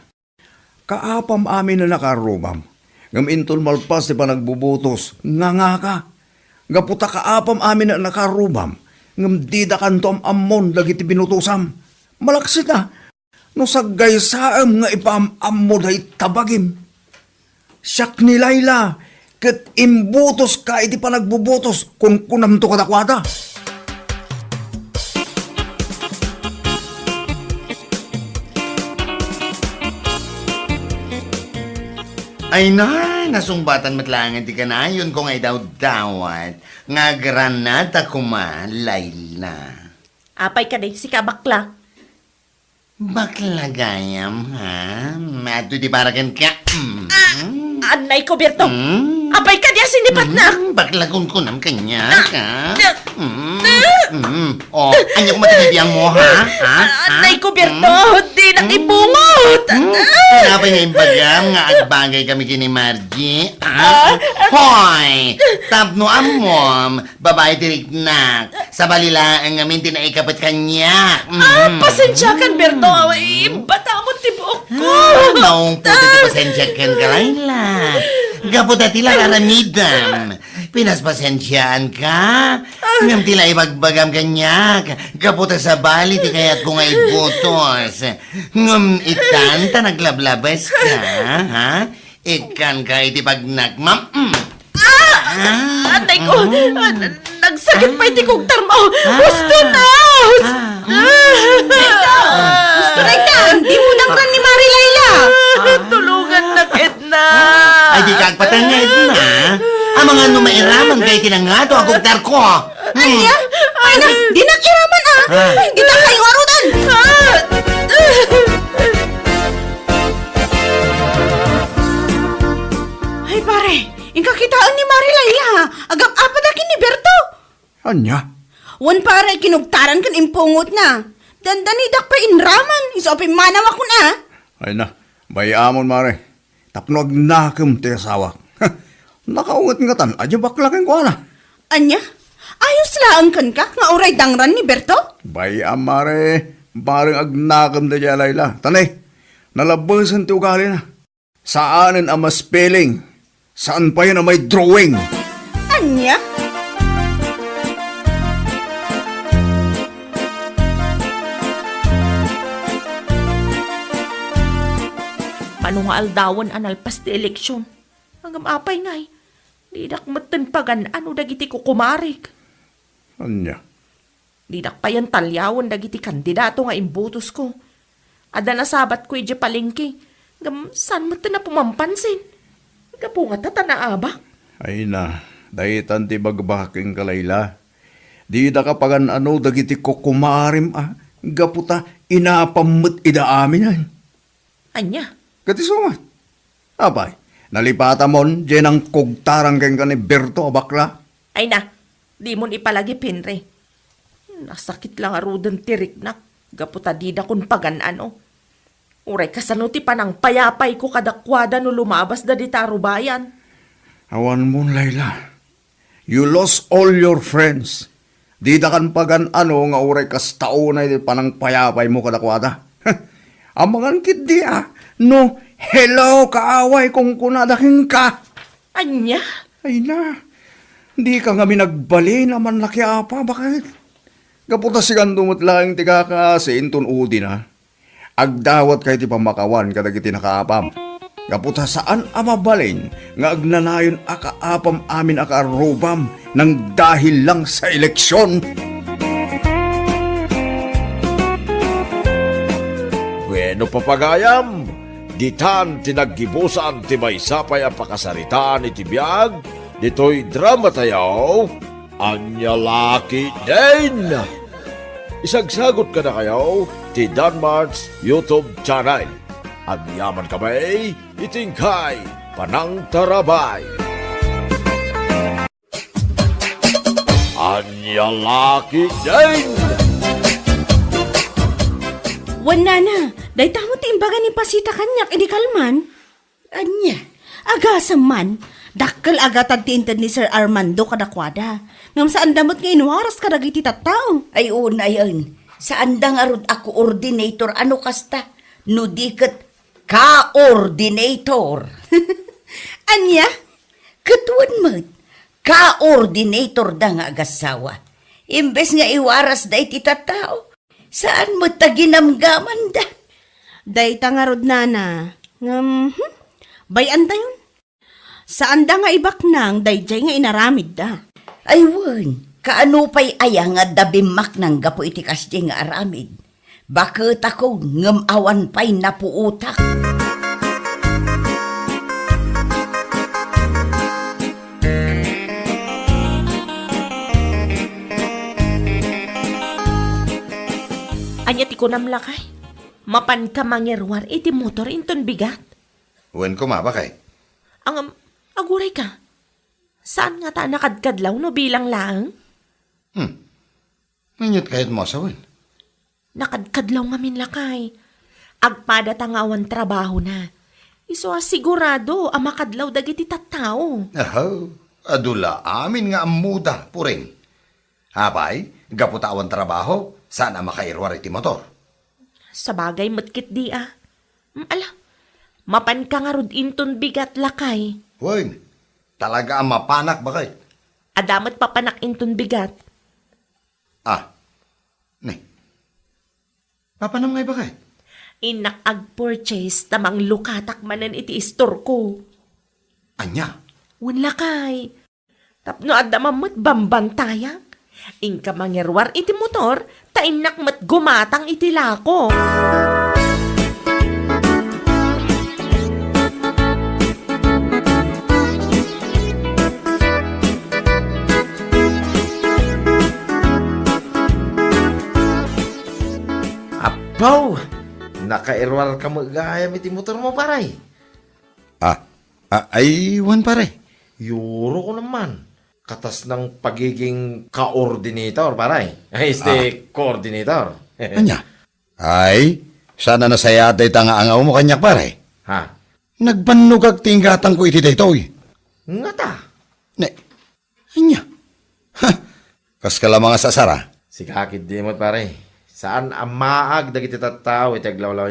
Kaapam amin na nakarumam. Ngam intol malpas ti panagbubutos, nga ka. Gaputa kaapam amin na nakarumam. Ngam di da kantom ammon dagiti binutusam. Malaksit na. No saggay saam nga ipam-ammo day tabagim. Siyak ni Layla. Kat imbutos ka iti panagbubutos kung kunam to kadakwada.
Ay na, nasumbatan matlangan ti kanayon ko ngay daw dawat. Nga granata kuma, Layla.
apay ka day, si kabakla.
Bakla gayam, ha? Mado di baragan ka.
Anay ko, Berto. Apay ka diya, sinipat na.
Bakla kunam kanya ka. Oh, anya ko matibibiyang mo, ha?
Anay ko, Berto. Di nang ipungot.
Napay na imbagam nga agbagay kami kini Margie. Hoy! Tapno amom, babae diriknak. Sa balila ang amin tinaikapat kanya.
Pasensya kan, Berto. Ay, bata mo tibuok ko.
Naong puti ti pasensya ken Layla. Gapo dati lang aramidam. Pinaspasensyaan ka. Ngam tila ibagbagam kanya. Gapo ta sa bali ti kayat ko nga ibutos. Ngam itanta naglablabas ka. Ha? Ikan ka iti pagnakmam.
Anay ko. Nagsakit pa iti kugtar mo. Gusto na.
Gusto na ka, hindi mo nang ni Mari Layla.
Tulungan na, Edna.
Ay di kagpatangad na. Ang mga numairaman kay tinangato ang kugtar ko.
Anya? Ay na, di nakiraman Di na kayo arutan. Ay pare, ingkakitaan ni Mari Layla. Agap apa dakin ni Berto.
Anya.
Wan pare, kinugtaran kan impungot na. Dandanidak pa inraman. Isopin manawa ko na.
Ay na, bayamon mare. Tapno agnakam ti asawa. Nakaungat nga tan, adya baklakin ko na.
Anya? Ayos laang kan ka nga oray dangran ni Berto?
Bayam mare, parang agnakam ti Layla. Tanay, nalabasan ti ugali na. Saanin ang mas spelling? Saan pa yan ang may drawing?
Anya?
ano nga aldawon analpas ti eleksyon. Hanggang apay ngay. Di dakmatan pagan ano dagiti ko kumarik.
Anya?
Di dakpayan talyawon dagiti kandidato nga imbotos ko. Ada nasabat ko iti palengke. Gam saan mo na pumampansin? Gapo nga tatanaabak.
Ay na, dahitan ti bagbaking kalayla. Di da kapagan ano dagiti ko kumarim gaputa inapamut ida amin ay.
Anya?
Kati sumat. Abay, nalipata mon, dyan ang kugtarang keng ka ni Berto bakla.
Ay na, di mo ipalagi pinre. Nasakit lang arudan tirik na. Gaputa di da kun pagan ano. Uray kasano ti panang payapay ko kadakwada no lumabas da di tarubayan.
Awan mo, Layla. You lost all your friends. Di da kan pagan ano nga uray kas taunay di panang payapay mo kadakwada. Amangan kit di no, hello kaaway kung kunadaking ka.
Anya?
Ay na, di ka nga minagbali naman laki apa, bakit? Kaputa sigan dumot lang ti kakasin tun udi na. Agdawat kay ti pamakawan kadagiti nakaapam. Kaputa saan amabalin nga agnanayon akaapam amin akaarubam nang dahil lang sa eleksyon.
Bueno papagayam, ditan tinaggibusan ti maysapay ang pakasaritaan iti biyag, dito'y drama tayo, Anya Laki din! Isagsagot ka na kayo, ti Danmar's YouTube channel. Agyaman kami, itingkay, panang tarabay. Anya Laki din!
Wala na. Day tamo ti imbaga ni pasita kanyak, hindi kalman.
Anya?
Agasam man. Dakkel agatan ti inted ni Sir Armando kadakwada. Ngam saan damot nga inuwaras kadagiti tattao.
Ay una yun. Saan da nga rod ako ordinator? Ano kasta? No diket ka-ordinator.
Anya?
Katuan mo. Ka-ordinator da nga agasawa. Imbes nga iwaras da iti tattao. Saan mo taginamgaman da?
Day tangarod nana. Bayan tayon. Saan da nga ibak nang dayjay nga inaramid da.
Ay wan, kaano pa'y aya nga dabimak ng gapo iti kasdi nga aramid. Bakit ako ngamawan pa'y napuutak?
Anya ti ko namlakay. Mapan ka mangirwar iti motor inton bigat.
Wen ko mabakay.
Ang aguray ka. Saan nga ta nakadkadlaw no bilang lang?
Manyot kahit mo sa wen.
Nakadkadlaw nga minlakay. Agpada tangawan trabaho na. Iso sigurado ang makadlaw dagiti tattao.
Aho, adula amin nga amuda puring. Hapay, gaputawan trabaho, saan ang makairwar iti motor?
Sa bagay matkit di Ala, mapan ka nga rod inton bigat lakay.
Wen, talaga ang mapanak bakit?
Adamat papanak inton bigat.
Ne. Papanam ngay bakit?
Inak ag-purchase tamang lukatak manan iti istor ko.
Anya?
Wan lakay. Tapno adamamot bambantayak. Inka mangirwar iti motor, tainak mat gumatang iti lako.
Apaw! Nakairwar ka magayam iti motor mo, paray.
Ay, wan pare.
Yuro ko naman. Katas ng pagiging ka-ordinator, paray. Ay, coordinator.
Anya? Ay, sana nasayatay tanga ang mo kanyak pare.
Ha?
Nagbanugag tinggatang ko iti daytoy.
Nga ta.
Ne, anya? Ha, kas ka mga sasara.
Sikakid di mo, paray. Saan ang maag dagiti tattao iti aglawlaw?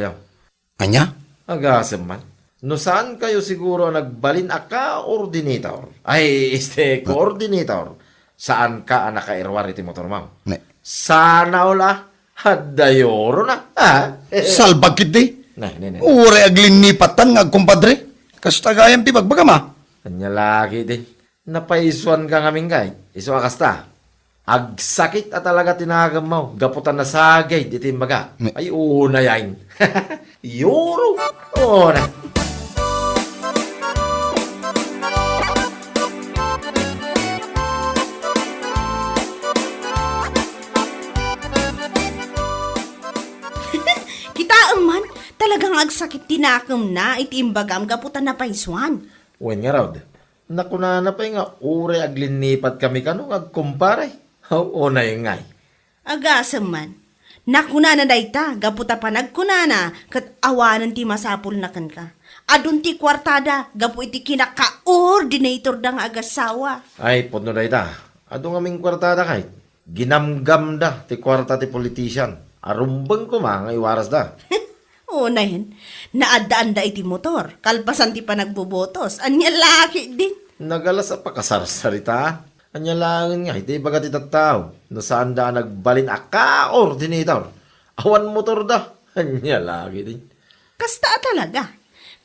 Anya?
Agasam man. No saan kayo siguro nagbalin ka ordinator? Ay, coordinator. Saan ka nakairwar iti motor mo?
Ne.
Sana wala. Hadayoro na. Ha?
Salbag kit di.
Nay.
Ure aglinipatan nga, kumpadre. Kastagayam ti bagbagama.
Kanya lagi din. Napaisuan ka kaming kay. Iso akasta. Agsakit at talaga tinagam mo. Gaputan na sagay, di timbaga. Ay, una yan. Yoro. Una.
Kita man, talagang agsakit tinakam na, itiimbagam gaputan na paiswan.
Wen nga raw. Nakuna na pa nga, ure aglinipat kami kano agkumpare. Una yung ngay.
Agasam man, nakuna na dayta, gaputa pa nagkunana, kat awanan ti masapul na kan ka. Adun ti kwartada, gapu iti kinaka-ordinator dang agasawa.
Ay, puno na ita. Ado nga aming kwartada kay. Ginamgam da, ti kwarta ti politician. Arumbang ko mga iwaras da.
Unahin, naadaan da iti motor, kalpasan ti pa nagbobotos, anya laki din.
Nagalas sa pakasarsarita. Anya lang nga, iti baga ti tattao. No saan da nagbalin aka-ordinator. Awan motor da. Anya lagi din.
Kasta talaga.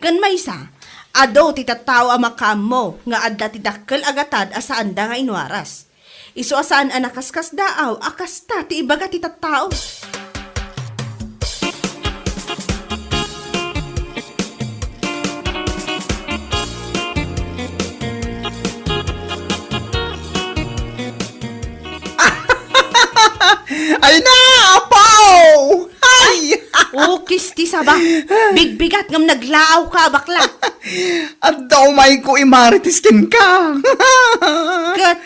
Kan maysa, ado ti tattao amakam mo, nga adda ti dakkel agatad asaan da nga inwaras. Isu asaan anakaskas daaw, akasta ti ibaga ti tattao.
Ay na, apaw! Ay!
Ukis ti saba, bigbigat ngam naglaaw ka bakla.
At daw may ko imaritiskin ka.
Kat,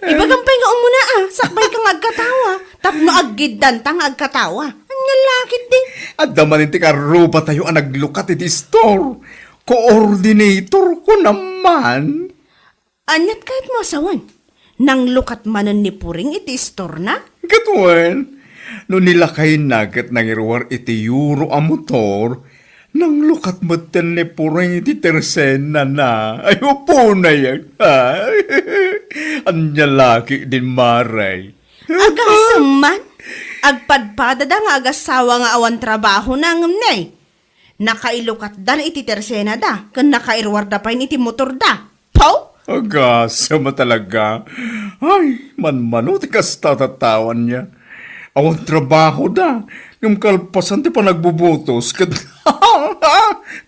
ibagampay nga umuna sakbay kang agkatawa, tapno aggidan tang agkatawa. Anya lakit din.
At daman iti karuba tayo ang naglukat iti store. Coordinator ko naman.
Anyat kahit mo asawan, nang lukat manan ni Puring iti store na?
Katuen, no nilakay nagat nang irwar iti euro a motor, nang lukat matan ni Puring iti tersena na. Ay, upo na yan. Ay, anya laki din maray.
Agasam man, agpadpada da nga agasawa nga awan trabaho na ngamnay. Nakailukat da na iti tersena da, kan nakairwar da pa iti motor da. Pau?
Agasa mo talaga. Ay, manmano ti kasta tatawan niya. Awan trabaho da. Yung kalpasan ti pa nagbubutos. Kat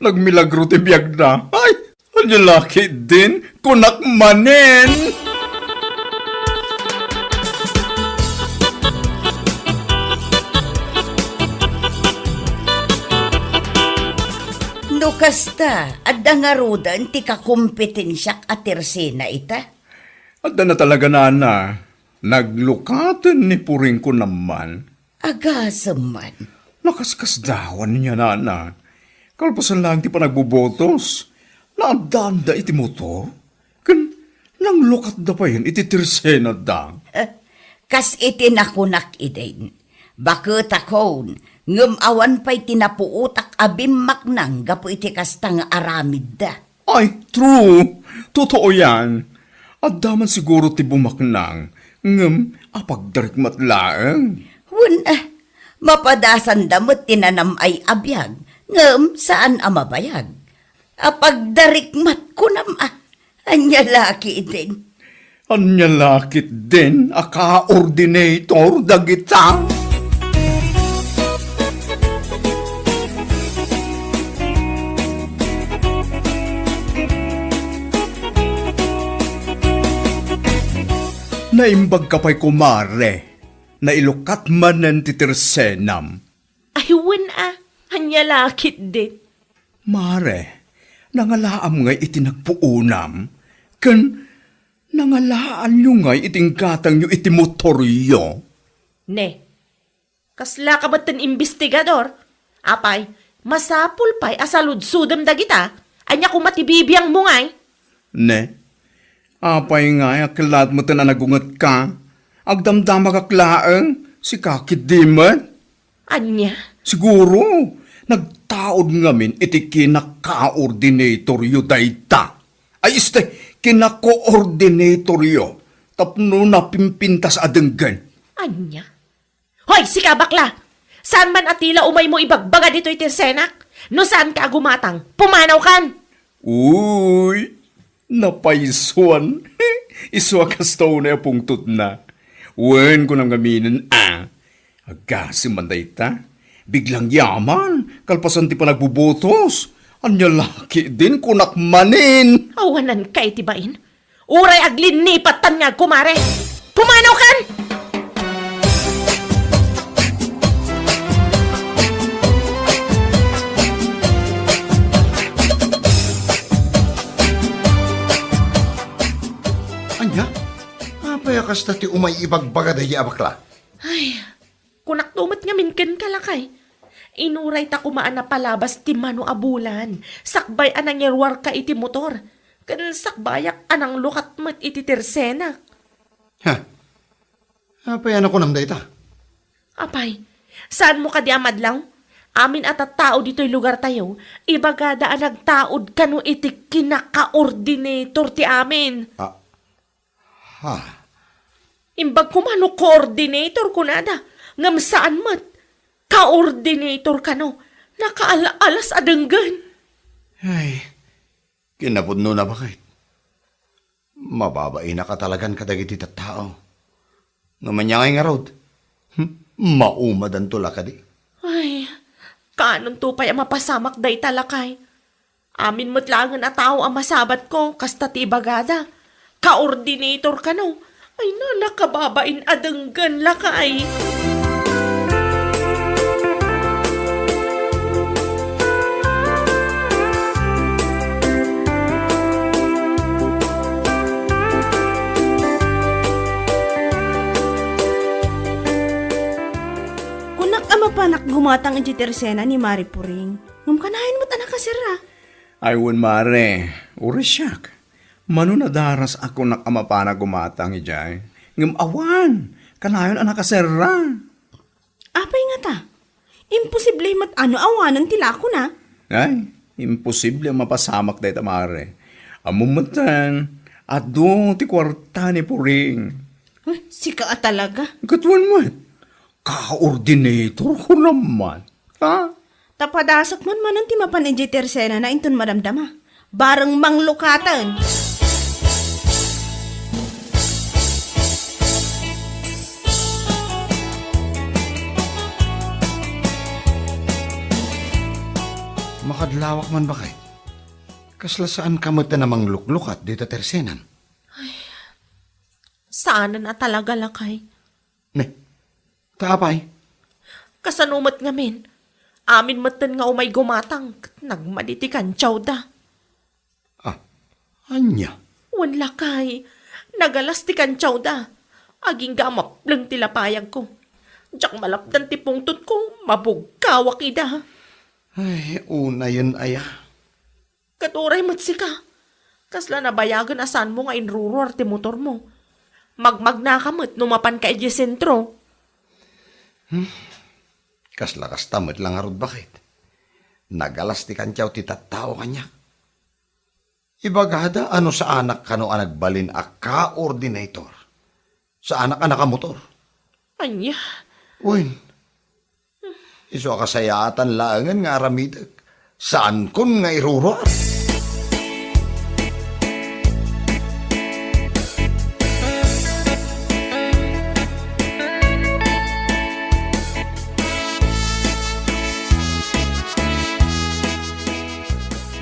nagmilagro ti biyag na. Ay, anya laki din. Kunak manen.
No kasta, adda nga rodan ti kakompetensyak at tersena ita.
At na talaga na, naglukatan ni Puring ko naman.
Agasam man.
Nakaskasdawan niya na. Kalpasan lang ti pa nagbubotos. Naadanda iti motor. Kan, nang lukat da pa yan, iti tersena da.
Kas iti nakunak iden. Bakit akon, ngem awan pa'y tinapuutak abimmak nang gapu iti kastang aramid da.
Ay, true. Totoo yan. At daman siguro ti bumaknang. Ngem, apagdarik matlaang.
Mapadasan damot tinanam ay abiyag. Ngem, saan amabayag? Apagdarikmat ko nam anya laki din.
Anya lakit din, aka-ordinator dagita. Naimbag ka pa'y kumare, na ilukat man ng titirsenam.
Aywan hanya lakit din.
Mare, nangalaam ngay itinagpuunam, kan nangalaan nyo ngay itingkatang nyo iti motoryo.
Ne, kasla ka ba't tan investigador? Apay, masapul pa'y asaludsudam dagita. Anya kung matibibiyang mo ngay.
Ne, apay nga akilat mo na nagungat ka, agdamdamag aklaang si kakit diman.
Anya?
Siguro, nagtaod ngamin iti kinaka-ordinatoryo dayta. Ay este, kinako-ordinatoryo. Tapno na pimpintas adenggan.
Anya? Hoy, sika bakla! Saan man atila umay mo ibagbaga dito iti senak? No saan ka gumatang? Pumanaw kan!
Uy, napaisuan. Iswa kastaw na pungtot na. Wen ko nang gaminan Aga si Mandayta. Biglang yaman. Kalpasan ti pa nagbubutos. Anya laki din kunakmanin.
Awanan ka itibain. Uray aglin nipatan nga kumare. Pumanaw kan!
Anya? Apay akas na ti umay ibagbaga dahi abakla.
Ay, kunak tumat nga minken kalakay. Inuray ta kumaan na palabas ti mano abulan. Sakbay anang yerwar ka iti motor. Kan sakbayak anang lukat mat iti tersenak.
Ha? Apay ano ko namday ta?
Apay, saan mo ka di amadlaw? Amin at tao dito'y lugar tayo. Ibagada ang nagtaod kanu iti kinaka-ordinator ti amin.
Ha?
Imbag kumano coordinator ko nada. Ngam saan mat? Ka-ordinator kano. Nakaala-alas adenggan.
Ay, kinapudno na bakit? Mababay na katalagan kadagiti tao. Namanyangay nga rod. Maumadan tula ka di.
Ay, kanon to pa'y mapasamak day talakay. Amin matlangan a tao ang masabat ko, kasta ti bagada. Ka-ordinator ka no. Ay na, nakababain adenggan lakay.
Kunak ama panak gumatang ang tersena ni Mari Puring. Ngum kanahin mo't anak kasira.
Aywan mare, urisyak. Mano na daras ako nakamapana gumatang ijay. Ngam awan, kanayon anak kasera.
Apay nga ta. Imposible mat ano awanan tila ko na.
Ay, imposible ang mapasamak dahi tamare. Amumatan, at doon ti kwarta ni Puring.
Sika talaga.
Katuan mo, ka-ordinator ko naman. Ha?
Tapadasak man manan ti mapan tersena na inton madamdama. Bareng manglukatan.
Makadlawak man ba kay? Kasla saan kamot na namang luklukat dito tersenan?
Saan na talaga lakay?
Ne, taapay.
Kasanumat ngamin. Amin matan nga umay gumatang. Nagmaditikan da.
Anya?
Wan lakay. Nagalastikan da. Aging gamap lang tilapayag ko. Diyak malapdan ti pungtot ko. Mabugkawak ida.
Ay, una yun aya.
Katuray matsika. Kasla nabayagan asan mo nga inruror ti motor mo. Magmag na kamot numapan ka iji sentro.
Kasla kastamot lang arod bakit? Nagalas ti kantyaw ti tattao kanya. Ibagada ano sa anak kano ang nagbalin a ka-ordinator. Sa anak motor.
Anya,
Uy, iso kasayatan laangan nga aramidag. Saan kun nga iruro?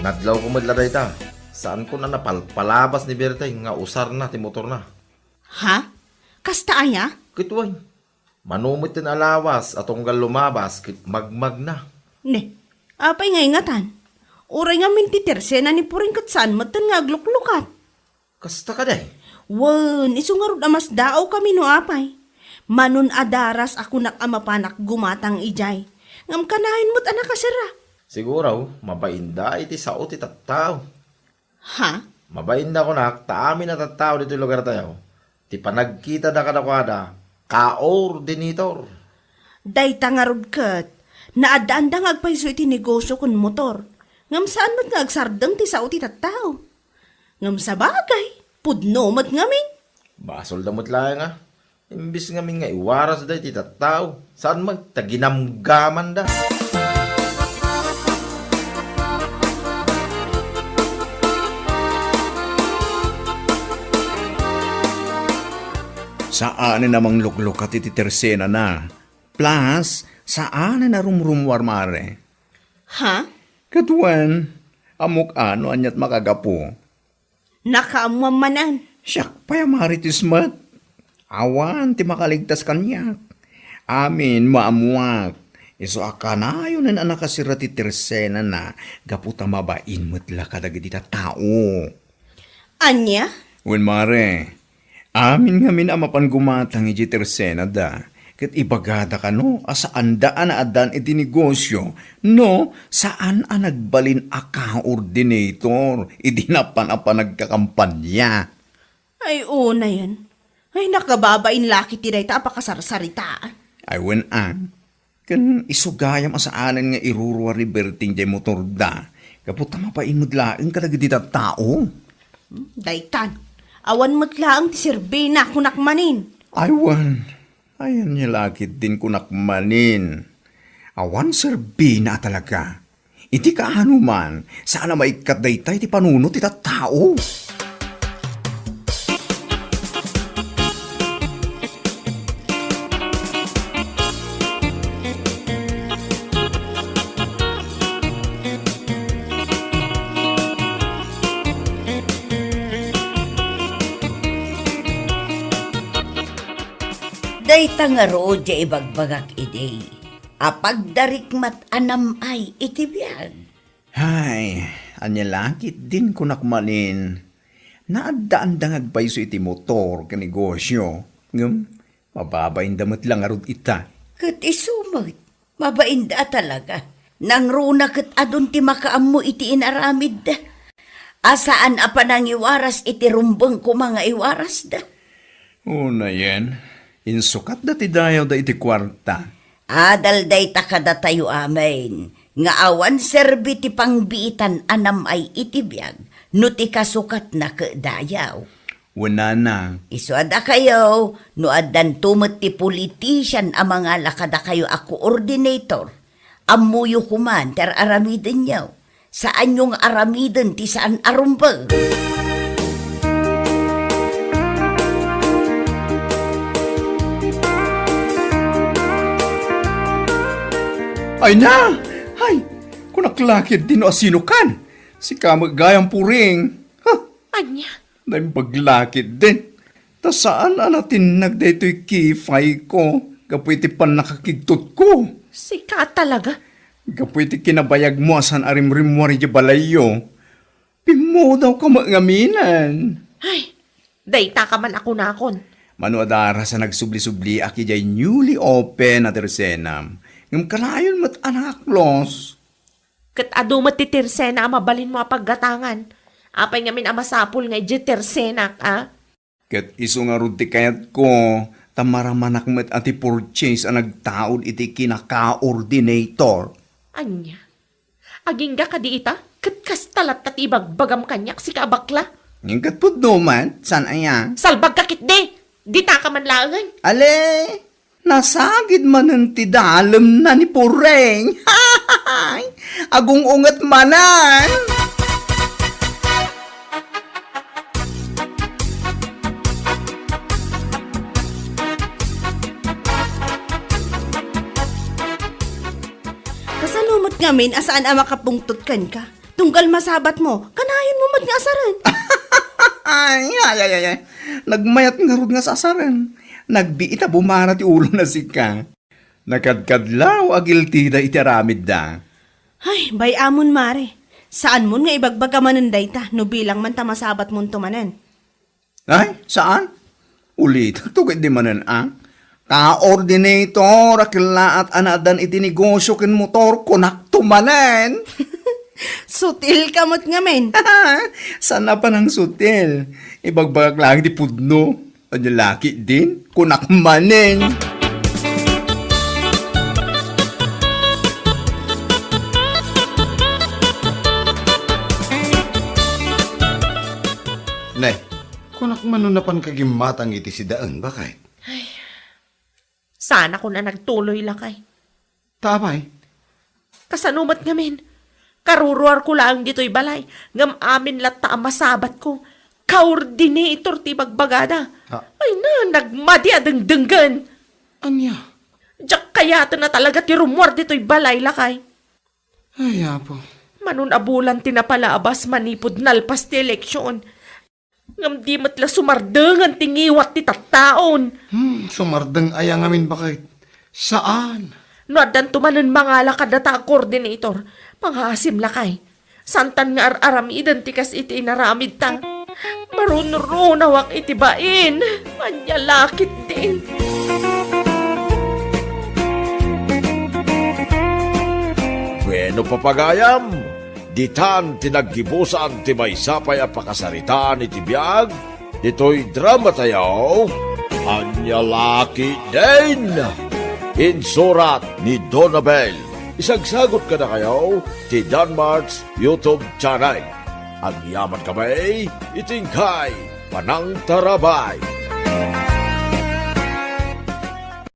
Nadlaw ko madladay ta. Saan ko na napalpalabas ni Bertay nga usar na ti motor na.
Ha? Kasta aya?
Kitway. Manumit tin alawas atong gal lumabas kit magmag na.
Ne, apay nga ingatan. Uray nga minti tersena ni Puring kat saan matan nga agluklukat.
Kasta ka day.
Wan, iso nga rod amas daaw kami no apay. Manon adaras ako nakamapanak gumatang ijay. Ngam kanahin mo't anak kasira.
Siguro, mabainda iti sao ti tattao.
Ha?
Mabainda ko nak, taamin na tattao dito lugar tayo. Ti panagkita da kadakwada, ka-ordinator.
Dayta nga rod kat. Naadaan-dang agpaiso iti negosyo kun motor. Ngam saan mo't nga agsardang ti sao ti tattao. Ngam sa bagay, pudno mo't ngamin.
Basol damot lang nga. Imbis ngamin nga iwaras da iti tattao. Saan magtaginamgaman da?
Saan na namang luklok at iti tersena na. Plus, saan na rumrumwar mare.
Ha?
Katuan, amok ano anyat makagapo.
Nakaamuam manan.
Siyak pa yung maritis mat. Awan, ti makaligtas kanyak. Amin, maamuak. Iso akanayo na nakasira ti tersena na gaputa mabain matla kadagiti tao.
Anya?
Wen mare, amin ngamin amapan gumatang iti tersena da. Kat ibagada ka no, asaan daan na adan iti negosyo. No, saan ang nagbalin aka-ordinator. Idinapan apa nagkakampanya.
Ay, una yan. Ay, nakababain laki ti dayta apakasarsaritaan.
Ay wen ang. Kan isugayam asaanan nga iruruwa riberting jay motor da. Kaputa mapain mudlaeng kadagiti tao.
Daytan, awan mo't laang ti sirbe na kunakmanin.
Aywan. Ayan niya lakit din kunakmanin. Awan serbi na talaga. Iti kaanuman, saan na maikat daytay ti panunot iti tao.
Dayta nga rood ya ibagbagak ide. Apag darikmat anam ay itibiyag.
Hay, anya lakit din kunakmanin. Naadaan dangag paiso iti motor ka negosyo. Mababain damat lang arod ita.
Kat isumot, mabainda talaga. Nang runa kat adun ti makaammo iti inaramid da. Asaan apa nang iwaras iti rumbang ko mga iwaras da.
Una yan. Insukat dati dayaw da iti kwarta.
Adal day takada tayo amin. Nga awan serbi ti pangbiitan anam ay itibiyag. No ti kasukat na kadayaw.
Wala na.
Isuada kayo, no adan tumot ti politician ang mga lakada kayo ako coordinator. Amuyo kuman ter aramiden nyaw. Saan yung aramiden ti saan arumbag?
Ay na! Ay! Kunaklakit din o asinukan. Si kamagayang puring. Ha!
Anya?
Dahil paglakit din. Ta saan anatin nagdayto'y kifay ko? Kapoy iti pan nakakigtot ko.
Sika talaga.
Kapoy iti kinabayag mo asan arimrimwari di balayo. Pimo daw ka mangaminan.
Ay, dayta ka man ako nakon.
Manuadara sa nagsubli-subli aki jay newly open na tersenam. Ngam kanayon mat anak los.
Kat ado matitirsena mabalin mo paggatangan. Apay ngamin amasapul nga ijitersena ka.
Kat iso nga rudi kayat ko, tamaramanak met ati purchase ang nagtaod iti kinaka-ordinator.
Anya? Aging ka di ita? Kat kastalat at ibagbagam kanyak si kabakla.
Yung kat po duman, san aya?
Salbag kakit de! Di ta ka man langan.
Ale, nasagid man ang tidalem na ni Pureng. Agong ungat manan.
Kasalumot ngamin asaan ang makapungtot kan ka. Tunggal masabat mo, kanayon mo mat nga asaran.
Ay. Nagmayat nga rod nga sasaran. Nagbiita bumara ti ulo na sika. Nakadkadlaw agiltida iti aramid da.
Ay, bay amon mare. Saan mo nga ibagbaga manan dayta, no bilang man tamasabat mo tumanan.
Ay, saan? Ulit, tugad di manan Ka-ordinator, akilaat anadan iti negosyo kin motor, kunak tumanan.
Sutil kamot ngamin.
Sana pa ng sutil? Ibagbag lang di pudno. Ang laki din, kunak manin.
Nay, kunak manunapan kagimatang iti si daan, bakit?
Sana ko na nagtuloy lakay.
Tabay.
Kasanumat ngamin. Karuruar ko lang dito'y balay. Ngam amin latta ang masabat ko. coordinator ti bagbagada.
Ha?
Ay na, nagmadi adengdengan.
Anya?
Diyak kaya na talaga ti rumor dito'y balay lakay.
Ay, apo.
Manun abulan tinapalaabas manipod nalpas ti eleksyon. Ngam di matla sumardengan tingiwat ti tattaon.
Sumardeng ayang amin bakit? Saan?
No adan tumanan mga lakadata coordinator. Panghasim lakay. Santan nga ar-aramidan ti kas iti inaramid ta. Marunawak iti bain. Manyalakit din.
Bueno papagayam, ditan tinaggibusan ti may sapay a pakasaritaan iti biyag, dito'y drama tayo, Anyalaki din! Insurat ni Donabel. Isagsagot ka na kayo ti Danmarks YouTube channel. Ang yaman kamay, itingkay, panang tarabay.